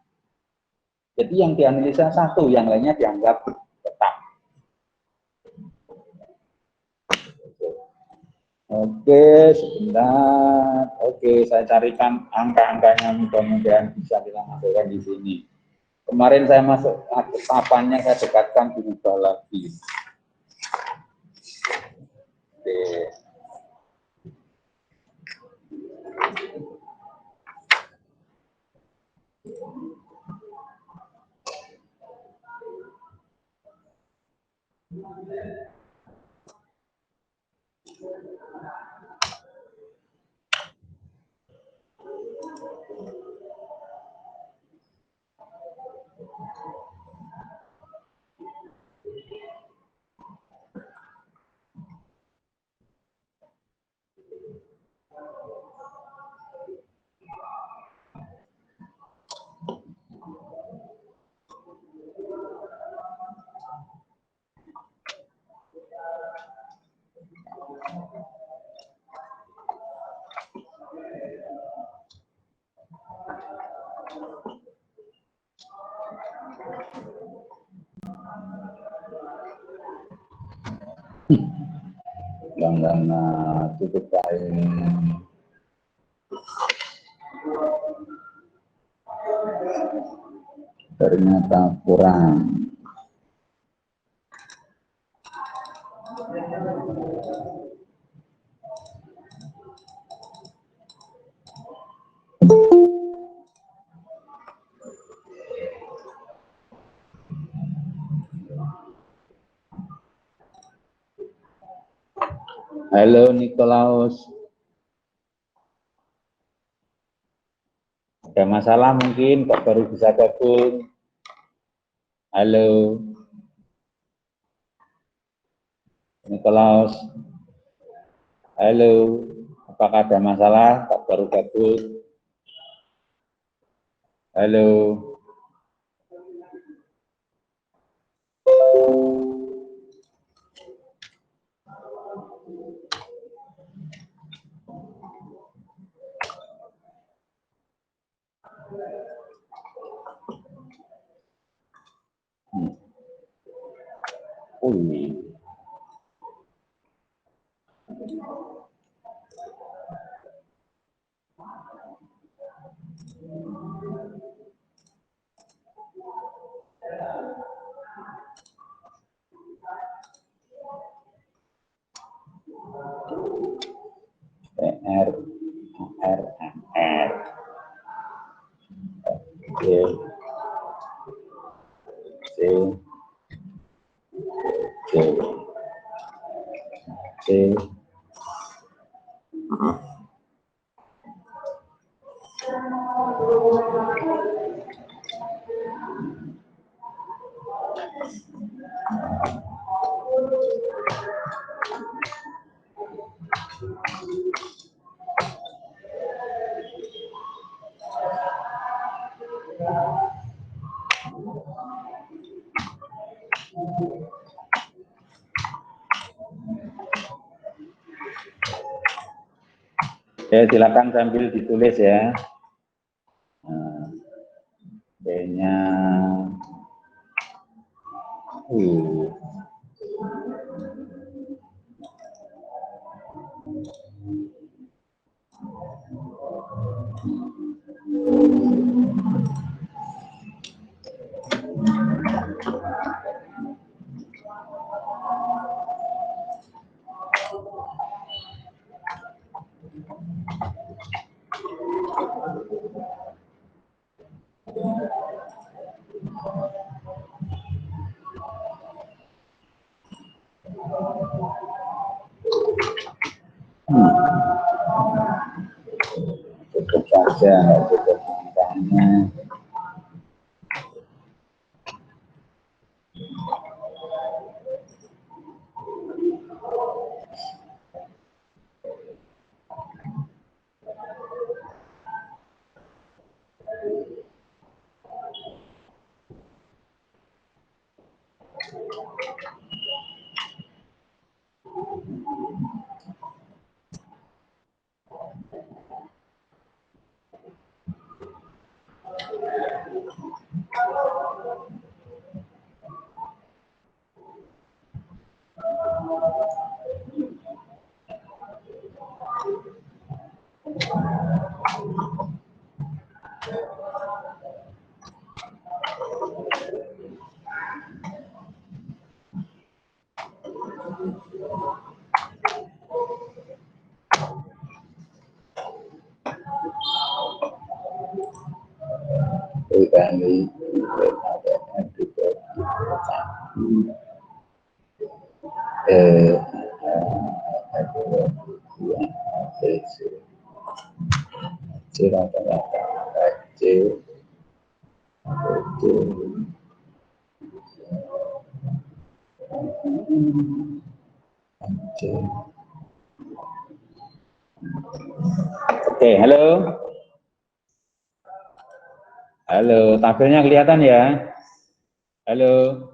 [SPEAKER 1] Jadi yang dianalisa satu, yang lainnya dianggap tetap. Oke, sebentar. Oke, saya carikan angka-angkanya, mudah-mudahan bisa kita masukkan di sini. Kemarin saya masuk tahapannya, saya dekatkan dirubah lagi. Oke. Langganan tutup kain. Ternyata kurang. Halo Nikolaus. Ada masalah mungkin, kok baru bisa gabung? Halo. Nikolaus. Halo. Apakah ada masalah, kok baru gabung? Halo. Ya, silakan sambil ditulis ya. B-nya cukup saja, cukup misalnya. Oke, halo. Halo, tabelnya kelihatan ya? Halo.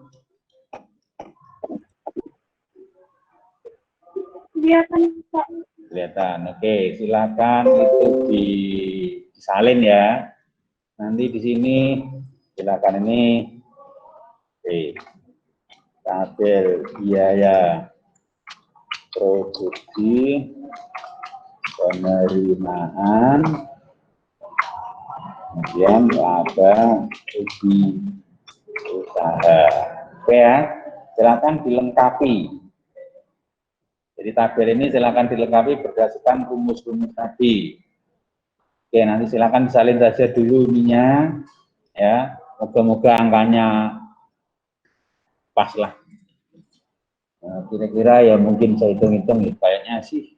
[SPEAKER 7] Kelihatan, Pak.
[SPEAKER 1] Kelihatan. Oke, silakan itu disalin ya. Nanti di sini silakan ini tabel biaya produksi, penerimaan, kemudian laba rugi usaha. Oke ya, silakan dilengkapi. Jadi tabel ini silakan dilengkapi berdasarkan rumus-rumus tadi. Oke, nanti silakan disalin saja dulu ininya, ya. Moga-moga angkanya pas lah. Nah, kira-kira ya mungkin saya hitung-hitung ya, kayaknya sih.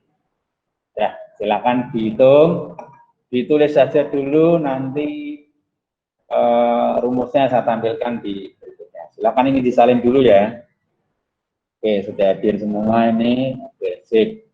[SPEAKER 1] Ya, silakan dihitung, ditulis saja dulu, nanti rumusnya saya tampilkan di berikutnya. Silakan ini disalin dulu ya. Oke, sudah hadir semua ini. Oke, sip.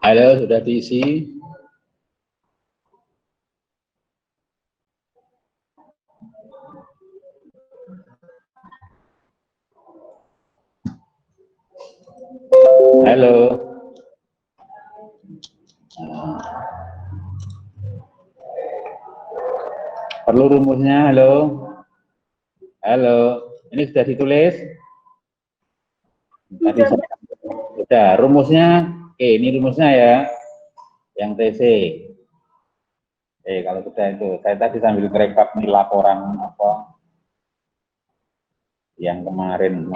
[SPEAKER 1] Halo, sudah diisi? Halo. Perlu rumusnya? Halo. Halo. Ini sudah ditulis? Tadi sudah. Rumusnya? Oke, ini rumusnya ya. Yang TC. Kalau sudah itu, saya tadi sambil merekap nih laporan apa yang kemarin.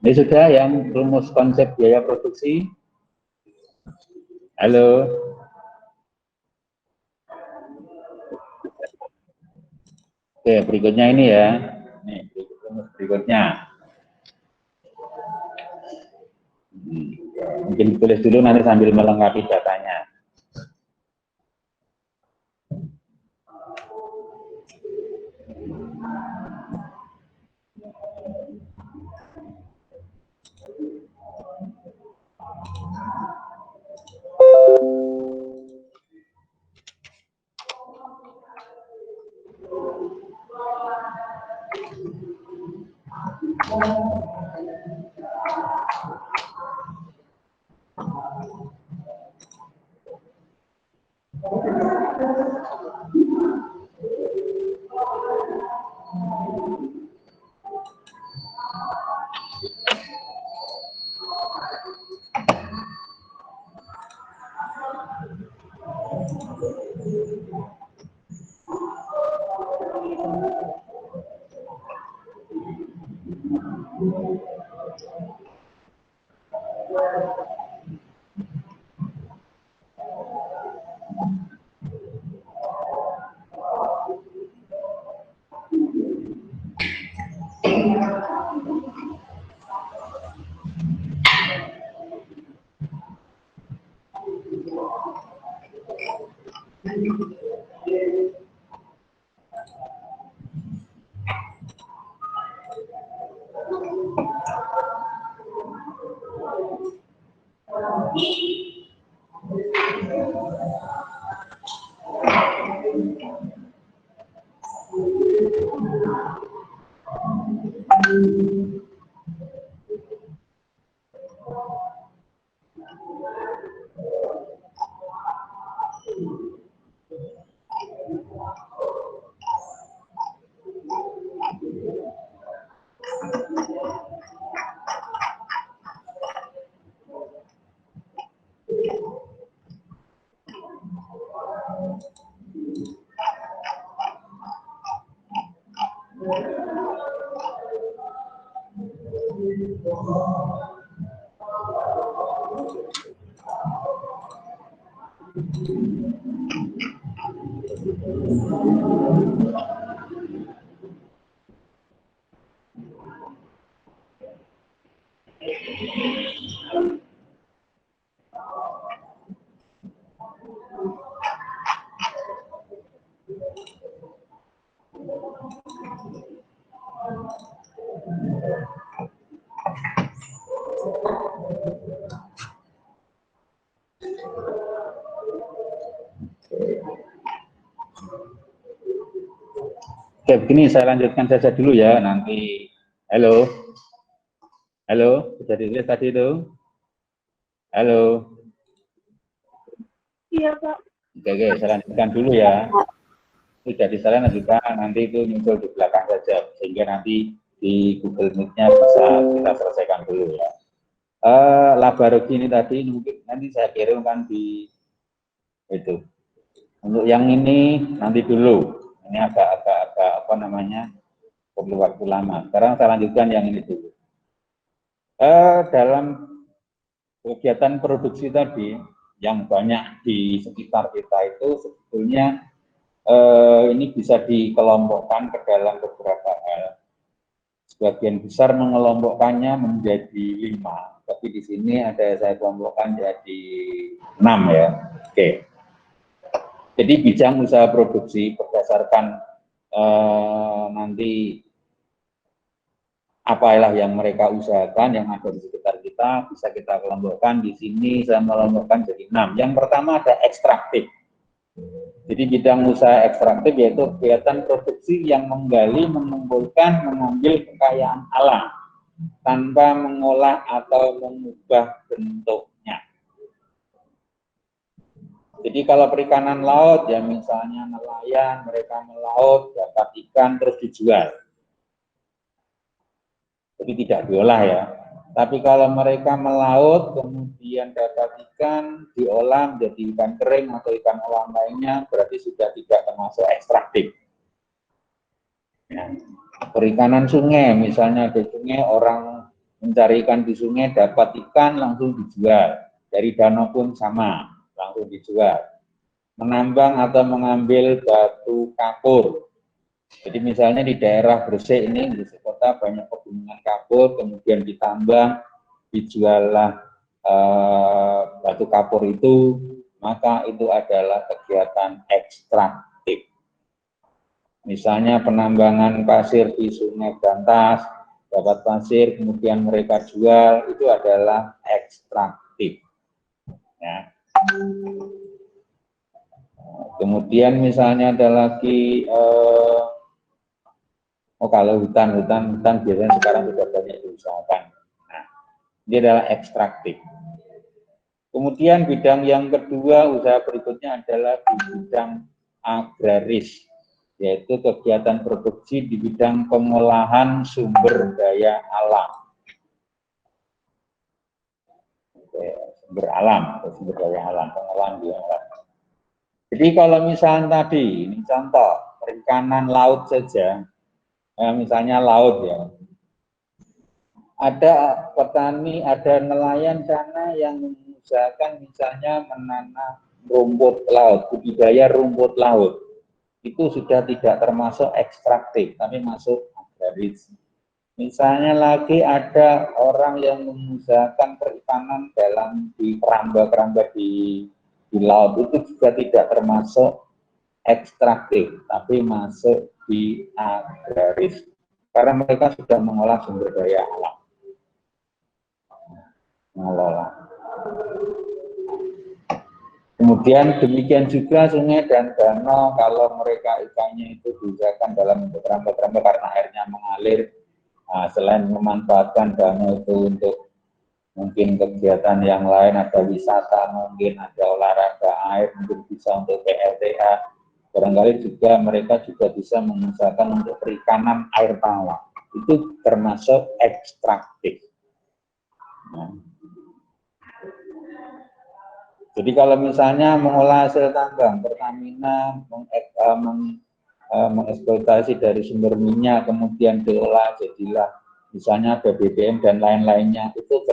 [SPEAKER 1] Ini sudah yang rumus konsep biaya produksi? Halo? Oke, berikutnya ini ya. Nih, rumus berikutnya. Mungkin tulis dulu nanti sambil melengkapi datanya. Oke, begini saya lanjutkan saja dulu ya, nanti. Halo? Halo, sudah ditulis tadi itu? Halo?
[SPEAKER 7] Iya, Pak.
[SPEAKER 1] Oke, saya lanjutkan dulu ya. Tidak saya lanjutkan, nanti itu muncul di belakang saja, sehingga nanti di Google Meet-nya bisa kita selesaikan dulu ya. Laba rugi ini tadi mungkin nanti saya kirimkan di itu. Untuk yang ini nanti dulu. Ini agak apa namanya, perlu waktu lama. Sekarang saya lanjutkan yang ini dulu. Dalam kegiatan produksi tadi yang banyak di sekitar kita itu sebetulnya ini bisa dikelompokkan ke dalam beberapa hal. Sebagian besar mengelompokkannya menjadi 5, tapi di sini ada saya kelompokkan jadi 6 ya. Oke. Jadi bidang usaha produksi berdasarkan nanti apalah yang mereka usahakan yang ada di sekitar kita bisa kita kelompokkan. Di sini saya melompokkan jadi 6. Yang pertama ada ekstraktif. Jadi bidang usaha ekstraktif yaitu kegiatan produksi yang menggali, mengumpulkan, mengambil kekayaan alam tanpa mengolah atau mengubah bentuknya. Jadi kalau perikanan laut ya misalnya nelayan, mereka melaut, dapat ikan terus dijual. Jadi tidak diolah ya. Tapi kalau mereka melaut, kemudian dapat ikan, diolah menjadi ikan kering atau ikan olahan lainnya, berarti sudah tidak termasuk ekstraktif. Ya. Perikanan sungai, misalnya di sungai orang mencari ikan di sungai, dapat ikan langsung dijual. Dari danau pun sama, langsung dijual. Menambang atau mengambil batu kapur. Jadi misalnya di daerah Gresik ini, di kota banyak pegunungan kapur, kemudian ditambang, dijuallah batu kapur itu, maka itu adalah kegiatan ekstraktif. Misalnya penambangan pasir di Sungai Brantas, dapat pasir, kemudian mereka jual, itu adalah ekstraktif. Ya. Kemudian misalnya ada lagi, kalau hutan biasanya sekarang sudah banyak diusahakan. Nah, ini adalah ekstraktif. Kemudian bidang yang kedua, usaha berikutnya adalah di bidang agraris, yaitu kegiatan produksi di bidang pengolahan sumber daya alam. Sumber daya alam, pengolahan daya alam. Jadi kalau misalnya tadi, ini contoh, perikanan laut saja, misalnya laut ya, ada petani, ada nelayan sana yang mengusahakan misalnya menanam rumput laut, budidaya rumput laut. Itu sudah tidak termasuk ekstraktif, tapi masuk agraris. Misalnya lagi ada orang yang mengusahakan perikanan di keramba-keramba di laut, itu juga tidak termasuk ekstraktif, tapi masuk di agraris. Karena mereka sudah mengolah sumber daya alam. Mengelola. Kemudian demikian juga sungai dan danau, kalau mereka ikannya itu diusahakan dalam keramba-keramba karena airnya mengalir, selain memanfaatkan danau itu untuk mungkin kegiatan yang lain, ada wisata, mungkin ada olahraga air, mungkin bisa untuk PLTA, barangkali juga mereka juga bisa mengusahakan untuk perikanan air tawar. Itu termasuk ekstraktif. Nah. Jadi kalau misalnya mengolah hasil tambang, Pertamina mengeksploitasi dari sumber minyak, kemudian diolah jadilah misalnya ada BBM dan lain-lainnya, itu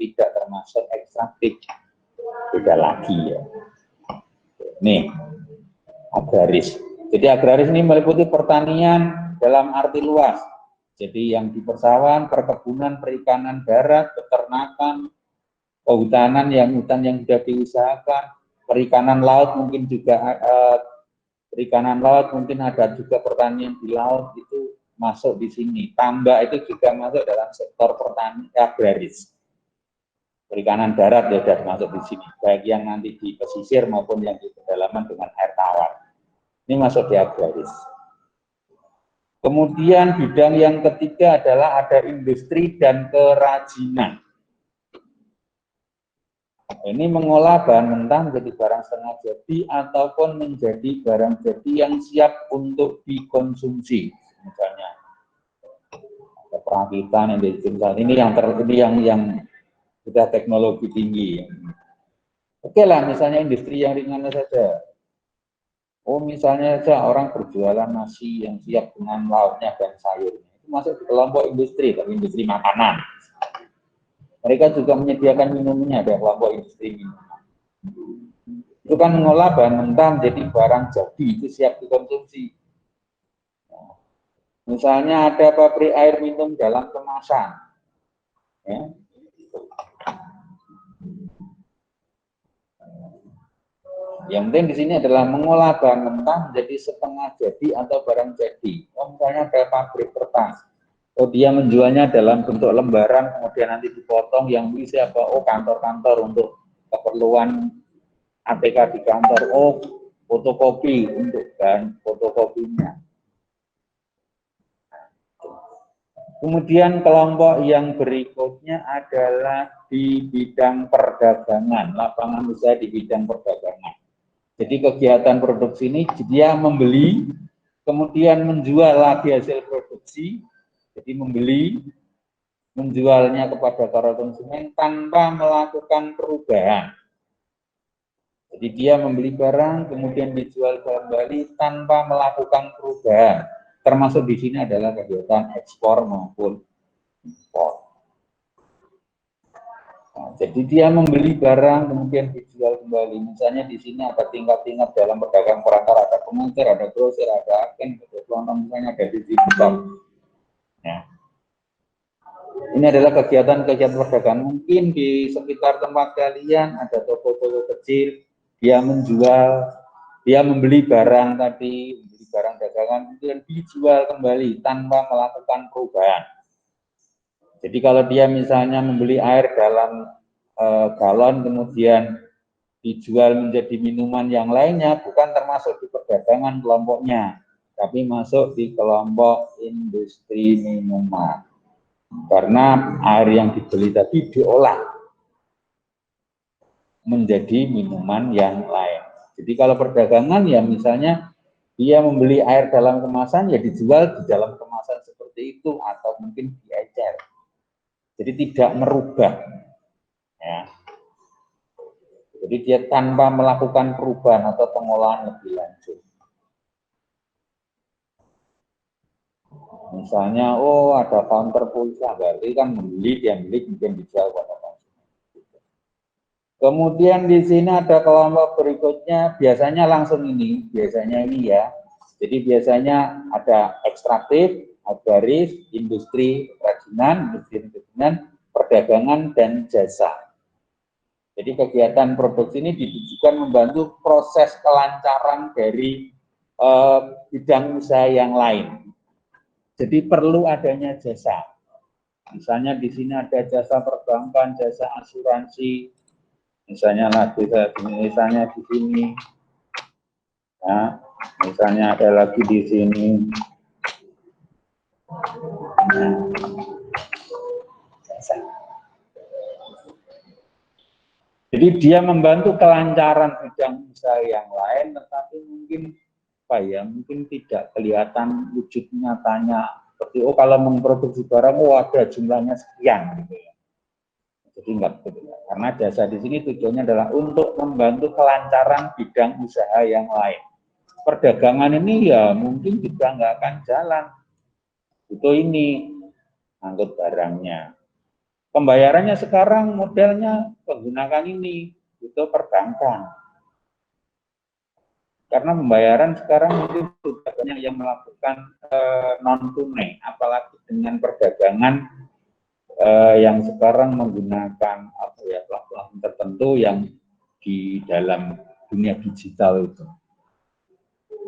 [SPEAKER 1] tidak termasuk ekstraktif. Beda lagi ya. Nih, agraris. Jadi agraris ini meliputi pertanian dalam arti luas. Jadi yang di persawahan, perkebunan, perikanan darat, peternakan, kehutanan, hutan yang sudah diusahakan, perikanan laut mungkin juga perikanan laut, mungkin ada juga pertanian di laut, itu masuk di sini. Tambak itu juga masuk dalam sektor pertanian agraris. Perikanan darat ya sudah masuk di sini, baik yang nanti di pesisir maupun yang di pedalaman dengan air tawar. Ini masuk di agraris. Kemudian bidang yang ketiga adalah ada industri dan kerajinan. Ini mengolah bahan mentah menjadi barang setengah jadi ataupun menjadi barang jadi yang siap untuk dikonsumsi. Misalnya perakitan ini yang sudah teknologi tinggi. Oke lah, misalnya industri yang ringan saja. Oh, misalnya saja orang berjualan nasi yang siap dengan lauknya dan sayurnya. Itu masuk ke kelompok industri, tapi industri makanan. Mereka juga menyediakan minumnya, ada kelompok industri minuman. Itu kan mengolah bahan mentah menjadi barang jadi, itu siap dikonsumsi. Misalnya ada pabrik air minum dalam kemasan. Ya. Yang penting di sini adalah mengolah bahan mentah menjadi setengah jadi atau barang jadi. Misalnya ada pabrik kertas. Oh, dia menjualnya dalam bentuk lembaran, kemudian nanti dipotong, yang beli siapa? Oh, kantor-kantor untuk keperluan ATK di kantor. Oh, fotokopi untuk bahan fotokopinya. Kemudian kelompok yang berikutnya adalah di bidang perdagangan, lapangan usaha di bidang perdagangan. Jadi kegiatan produksi ini dia membeli, kemudian menjual lagi hasil produksi. Jadi membeli, menjualnya kepada para konsumen tanpa melakukan perubahan. Jadi dia membeli barang, kemudian dijual kembali tanpa melakukan perubahan. Termasuk di sini adalah kegiatan ekspor maupun impor. Jadi dia membeli barang kemudian dijual kembali. Misalnya di sini ada tingkat-tingkat dalam pedagang perantara, ada pengecer, ada grosir, ada agen, ada pelonton, misalnya ada distributor. Ya. Ini adalah kegiatan-kegiatan perdagangan. Mungkin di sekitar tempat kalian ada toko-toko kecil, dia menjual, dia membeli barang tadi, membeli barang dagangan, kemudian dijual kembali tanpa melakukan perubahan. Jadi kalau dia misalnya membeli air dalam galon, kemudian dijual menjadi minuman yang lainnya, bukan termasuk di perdagangan kelompoknya, tapi masuk di kelompok industri minuman. Karena air yang dibeli tadi diolah menjadi minuman yang lain. Jadi kalau perdagangan ya misalnya dia membeli air dalam kemasan ya dijual di dalam kemasan seperti itu atau mungkin diecer. Jadi tidak merubah. Ya. Jadi dia tanpa melakukan perubahan atau pengolahan lebih lanjut. Misalnya, oh ada counter pulsa, berarti kan membeli, dia beli, kemudian dijual pada konsumen. Kemudian di sini ada kelompok berikutnya, biasanya langsung ini, biasanya ini ya. Jadi biasanya ada ekstraktif, agraris, industri kerajinan, perdagangan, dan jasa. Jadi kegiatan produksi ini ditujukan membantu proses kelancaran dari bidang usaha yang lain. Jadi perlu adanya jasa. Misalnya di sini ada jasa perbankan, jasa asuransi. Misalnya misalnya di sini. Nah, misalnya ada lagi di sini. Nah, jasa. Jadi dia membantu kelancaran bidang usaha yang lain, tetapi mungkin mungkin tidak kelihatan wujud nyatanya seperti kalau memproduksi barang ada jumlahnya sekian gitu ya. Jadi enggak betul. Karena jasa di sini tujuannya adalah untuk membantu kelancaran bidang usaha yang lain. Perdagangan ini ya mungkin juga enggak akan jalan. Itu ini angkut barangnya. Pembayarannya sekarang modelnya menggunakan ini, itu perbankan. Karena pembayaran sekarang mungkin sudah banyak yang melakukan non tunai, apalagi dengan perdagangan yang sekarang menggunakan platform tertentu yang di dalam dunia digital itu.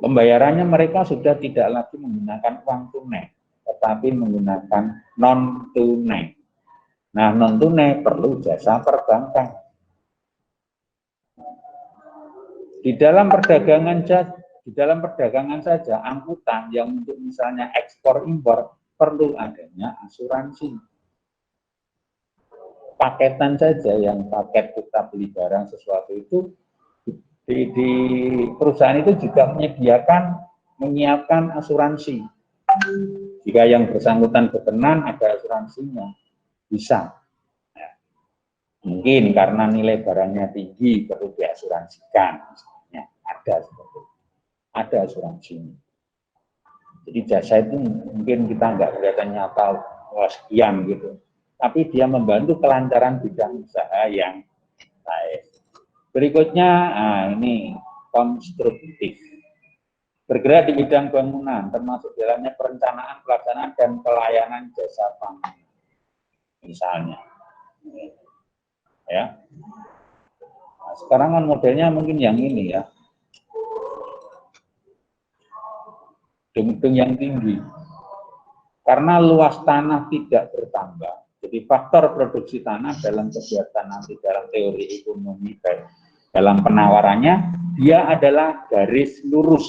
[SPEAKER 1] Pembayarannya mereka sudah tidak lagi menggunakan uang tunai, tetapi menggunakan non tunai. Nah, non tunai perlu jasa perbankan. Di dalam perdagangan saja angkutan yang untuk misalnya ekspor impor perlu adanya asuransi. Paketan saja yang paket kita beli barang sesuatu itu di perusahaan itu juga menyiapkan asuransi. Jika yang bersangkutan berkenan ada asuransinya, bisa. Mungkin karena nilai barangnya tinggi perlu diasuransikan. Ada asuransinya. Jadi jasa itu mungkin kita nggak kelihatan nyata sekian gitu, tapi dia membantu kelancaran bidang usaha yang lain. Berikutnya, ini konstruktif. Bergerak di bidang bangunan, termasuk dalamnya perencanaan, pelaksanaan, dan pelayanan jasa bangunan. Misalnya, ya. Nah, sekarang kan modelnya mungkin yang ini ya. Gedung-gedung yang tinggi, karena luas tanah tidak bertambah. Jadi faktor produksi tanah dalam kegiatan nanti dalam teori ekonomi dalam penawarannya, dia adalah garis lurus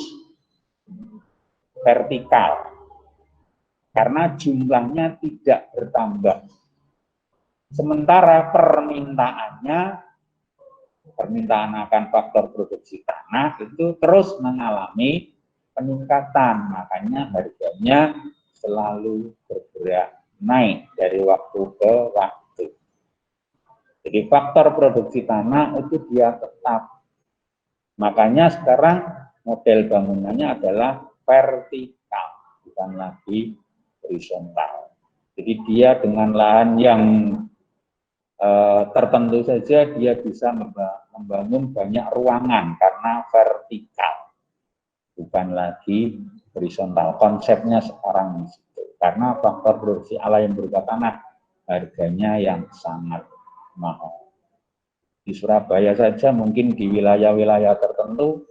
[SPEAKER 1] vertikal, karena jumlahnya tidak bertambah. Sementara permintaan akan faktor produksi tanah itu terus mengalami peningkatan, makanya harganya selalu bergerak naik dari waktu ke waktu. Jadi faktor produksi tanah itu dia tetap. Makanya sekarang model bangunannya adalah vertikal, bukan lagi horizontal. Jadi dia dengan lahan yang tertentu saja dia bisa membangun banyak ruangan karena vertikal, bukan lagi horizontal. Konsepnya sekarang di situ. Karena faktor produksi ala yang berupa tanah harganya yang sangat mahal. Di Surabaya saja mungkin di wilayah-wilayah tertentu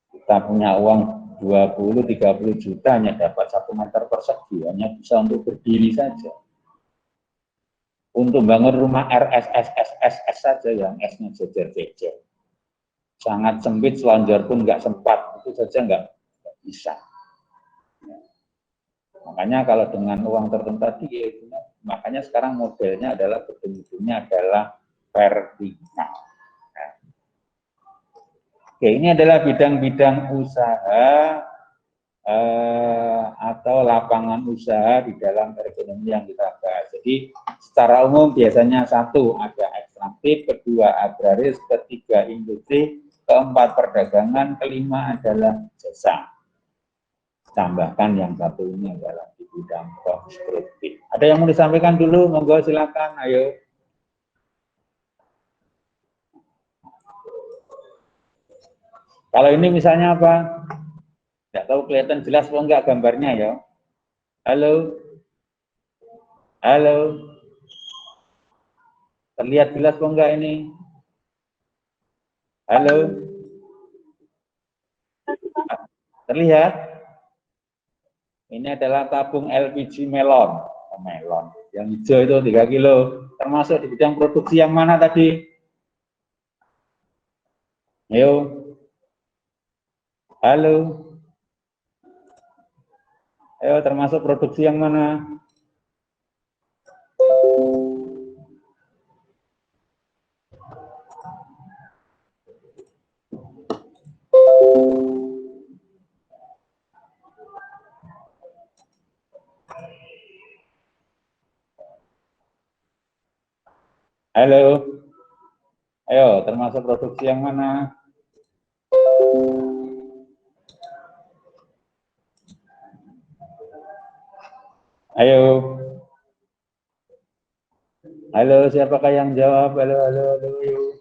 [SPEAKER 1] kita punya uang 20-30 juta hanya dapat 1 meter persegi, hanya bisa untuk berdiri saja. Untuk bangun rumah RSSSSS saja yang S-nya jejer-jejer. Sangat sempit, selonjor pun nggak sempat, itu saja nggak bisa. Makanya kalau dengan uang tertentu tadi, ya, makanya sekarang modelnya adalah gedung-gedungnya adalah vertikal. Nah. Oke, ini adalah bidang-bidang usaha atau lapangan usaha di dalam perekonomian yang kita bahas. Jadi secara umum biasanya 1 ada ekstraktif, 2 agraris, 3 industri, 4 perdagangan, 5 adalah jasa. Tambahkan yang 1 ini adalah di bidang konstruktif. Ada yang mau disampaikan dulu? Monggo silakan, ayo. Kalau ini misalnya apa? Tidak tahu kelihatan jelas atau enggak gambarnya ya. Halo? Halo? Terlihat jelas atau enggak ini? Halo? Terlihat? Ini adalah tabung LPG melon. Melon. Yang hijau itu 3 kilo. Termasuk di bidang produksi yang mana tadi? Ayo. Halo. Ayo, termasuk produksi yang mana? Halo. Ayo, termasuk produksi yang mana? Ayo. Halo, siapakah yang jawab? Halo, halo, halo.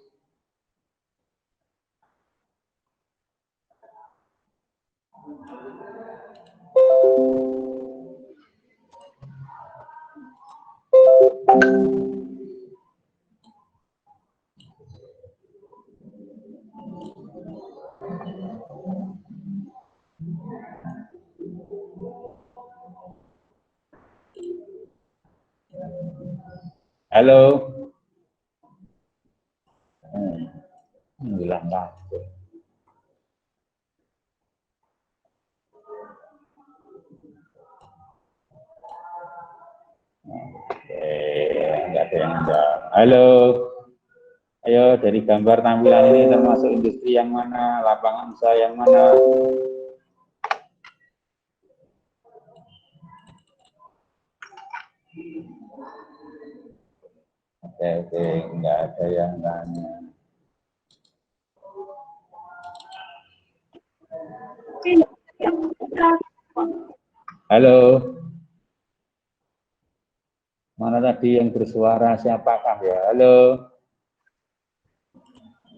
[SPEAKER 1] Halo. Hilang langsung. Enggak ada yang jawab. Halo. Ayo, dari gambar tampilan ini termasuk industri yang mana, lapangan usaha yang mana? Oke, enggak ada yang tanya. Halo. Mana tadi yang bersuara, siapakah ya? Halo.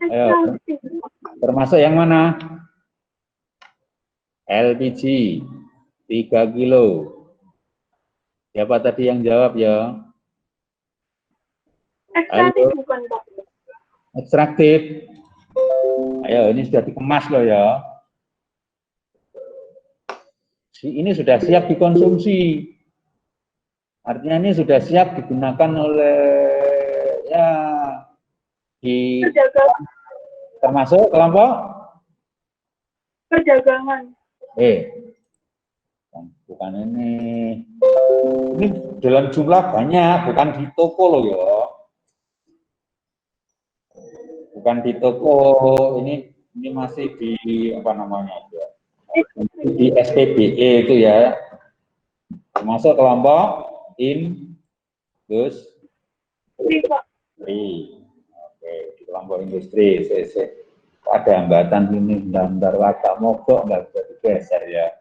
[SPEAKER 1] Ayo, termasuk yang mana? LPG 3 kilo. Siapa tadi yang jawab ya?
[SPEAKER 7] Ekstraktif bukan, Pak.
[SPEAKER 1] Ekstraktif. Ayo, ini sudah dikemas loh ya. Ini sudah siap dikonsumsi. Artinya ini sudah siap digunakan oleh ya di termasuk kelompok
[SPEAKER 7] Perdagangan.
[SPEAKER 1] Bukan ini dalam jumlah banyak, bukan di toko loh ya, bukan di toko, ini masih di apa namanya ya, di SPBE itu ya, termasuk kelompok industri. Oke, di kelompok industri. Ada hambatan ini, bentar watak mogok nggak bisa digeser ya.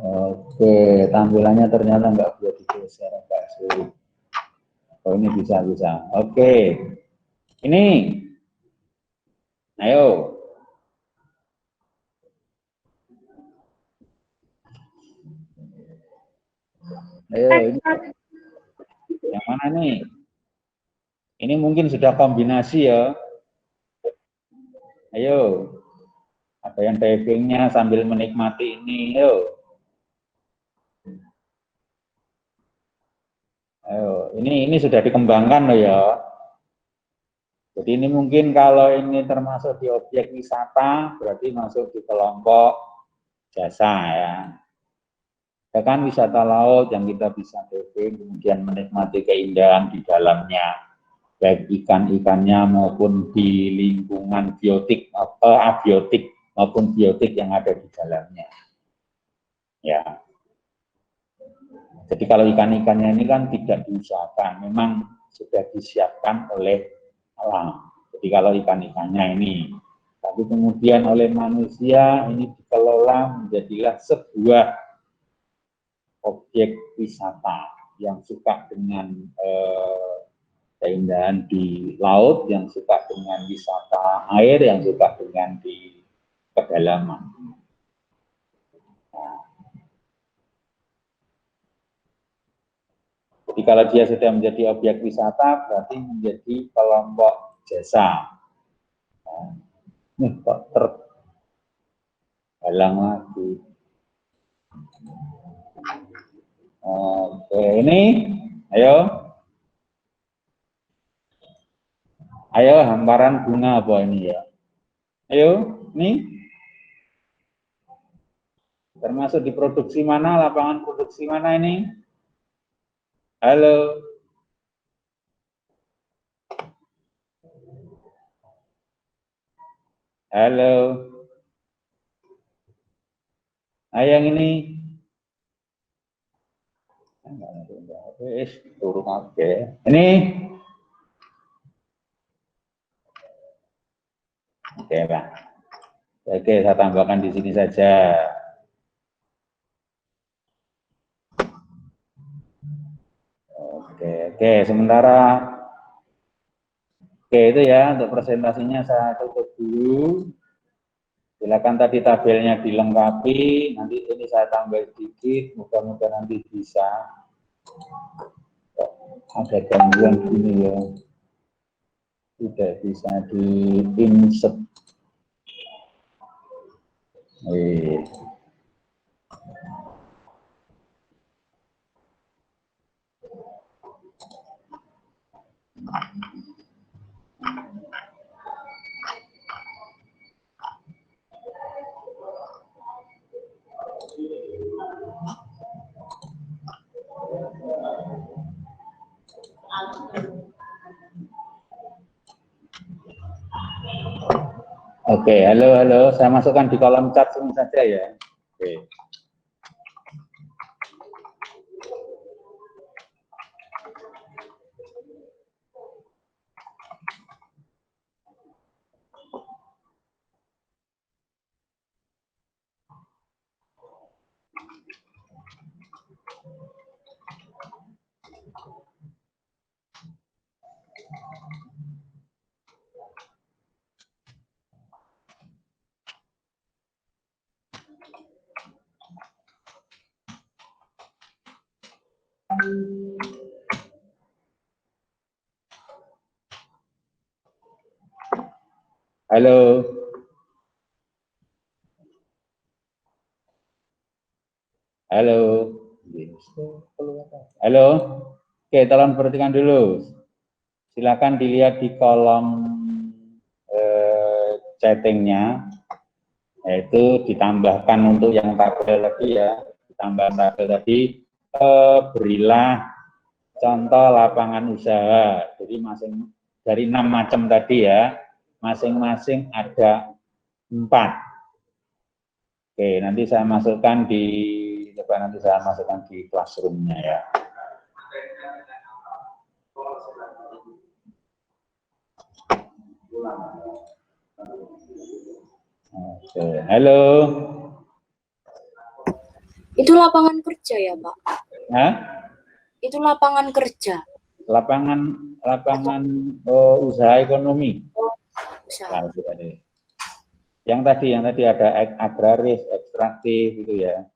[SPEAKER 1] Oke, tampilannya ternyata nggak bisa digeser, agak sulit. Oh, ini bisa. Oke, ini, ayo. Ayo, ini yang mana nih? Ini mungkin sudah kombinasi ya. Ayo, ada yang divingnya sambil menikmati ini, ayo. Ayo, ini sudah dikembangkan loh ya. Jadi ini mungkin kalau ini termasuk di objek wisata, berarti masuk di kelompok jasa ya. Ya kan wisata laut yang kita bisa diving, kemudian menikmati keindahan di dalamnya, baik ikan-ikannya maupun di lingkungan biotik atau abiotik maupun biotik yang ada di dalamnya. Ya. Jadi kalau ikan-ikannya ini kan tidak diusahakan, memang sudah disiapkan oleh alam. Jadi kalau ikan-ikannya ini, tapi kemudian oleh manusia ini dikelola menjadilah sebuah objek wisata yang suka dengan keindahan di laut, yang suka dengan wisata air, yang suka dengan di pedalaman. Jadi kalau dia sudah menjadi objek wisata, berarti menjadi kelompok jasa. Nih kok terhalang lagi. Oke, ini, ayo. Ayo, hamparan bunga apa ini ya? Ayo, ini. Termasuk di produksi mana, lapangan produksi mana ini? Halo. Halo. Ayo yang ini. Turun aja. Ini. Oke, Pak. Oke, saya tambahkan di sini saja. Oke, sementara itu ya untuk presentasinya saya tutup dulu. Silakan tadi tabelnya dilengkapi, nanti ini saya tambah sedikit, mudah-mudahan nanti bisa. Ada gangguan gini ya, tidak bisa di-insert. Oke, halo, saya masukkan di kolom chat saja ya. Oke. Halo. Halo. Halo. Oke, tolong perhatikan dulu. Silakan dilihat di kolom chattingnya, yaitu ditambahkan untuk yang tabel tadi ya, ditambah tabel tadi, berilah contoh lapangan usaha. Jadi dari 6 macam tadi ya, masing-masing ada 4. Oke, nanti saya masukkan di classroom-nya ya. Oke, halo.
[SPEAKER 6] Itu lapangan kerja ya, Pak?
[SPEAKER 1] Hah?
[SPEAKER 6] Itu lapangan kerja.
[SPEAKER 1] Lapangan usaha ekonomi.
[SPEAKER 6] Usaha.
[SPEAKER 1] Nah, itu tadi. Yang tadi ada agraris, ekstraktif itu ya.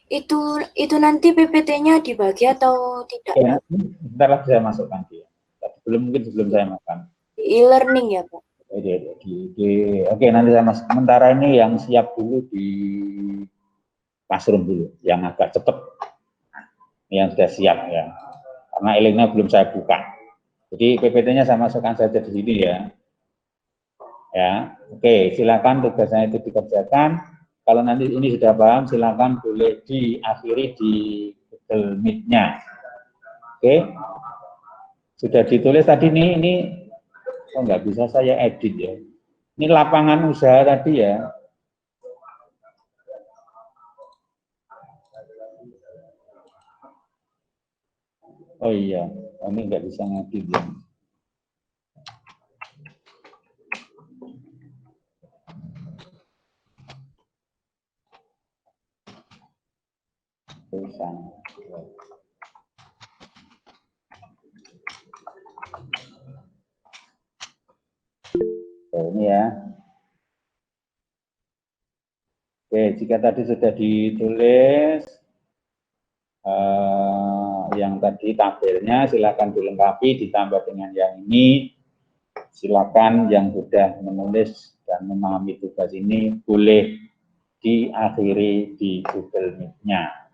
[SPEAKER 6] Itu nanti PPT-nya dibagi atau tidak?
[SPEAKER 1] Ya, bentar lagi saya masukkan dia. Mungkin sebelum saya makan.
[SPEAKER 6] E-learning ya, Pak?
[SPEAKER 1] Oke, nanti saya masuk. Sementara ini yang siap dulu di classroom dulu, yang agak cepat, yang sudah siap ya. Karena e-learningnya belum saya buka. Jadi PPT-nya saya masukkan saja di sini ya. Ya, oke, silakan tugasnya itu dikerjakan. Kalau nanti ini sudah paham, silakan boleh diakhiri di Google Meet-nya. Oke, sudah ditulis tadi nih, ini oh nggak bisa saya edit ya. Ini lapangan usaha tadi ya. Oh iya, ini nggak bisa ngedit ya. Ini ya. Oke, jika tadi sudah ditulis yang tadi tabelnya, silakan dilengkapi ditambah dengan yang ini. Silakan yang sudah menulis dan memahami tugas ini boleh diakhiri di Google Meet-nya.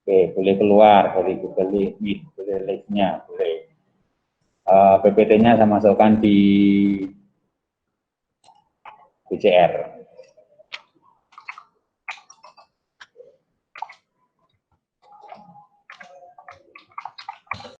[SPEAKER 1] Oke, boleh keluar dari Google Meet, boleh link-nya, boleh. PPT-nya saya masukkan di BCR.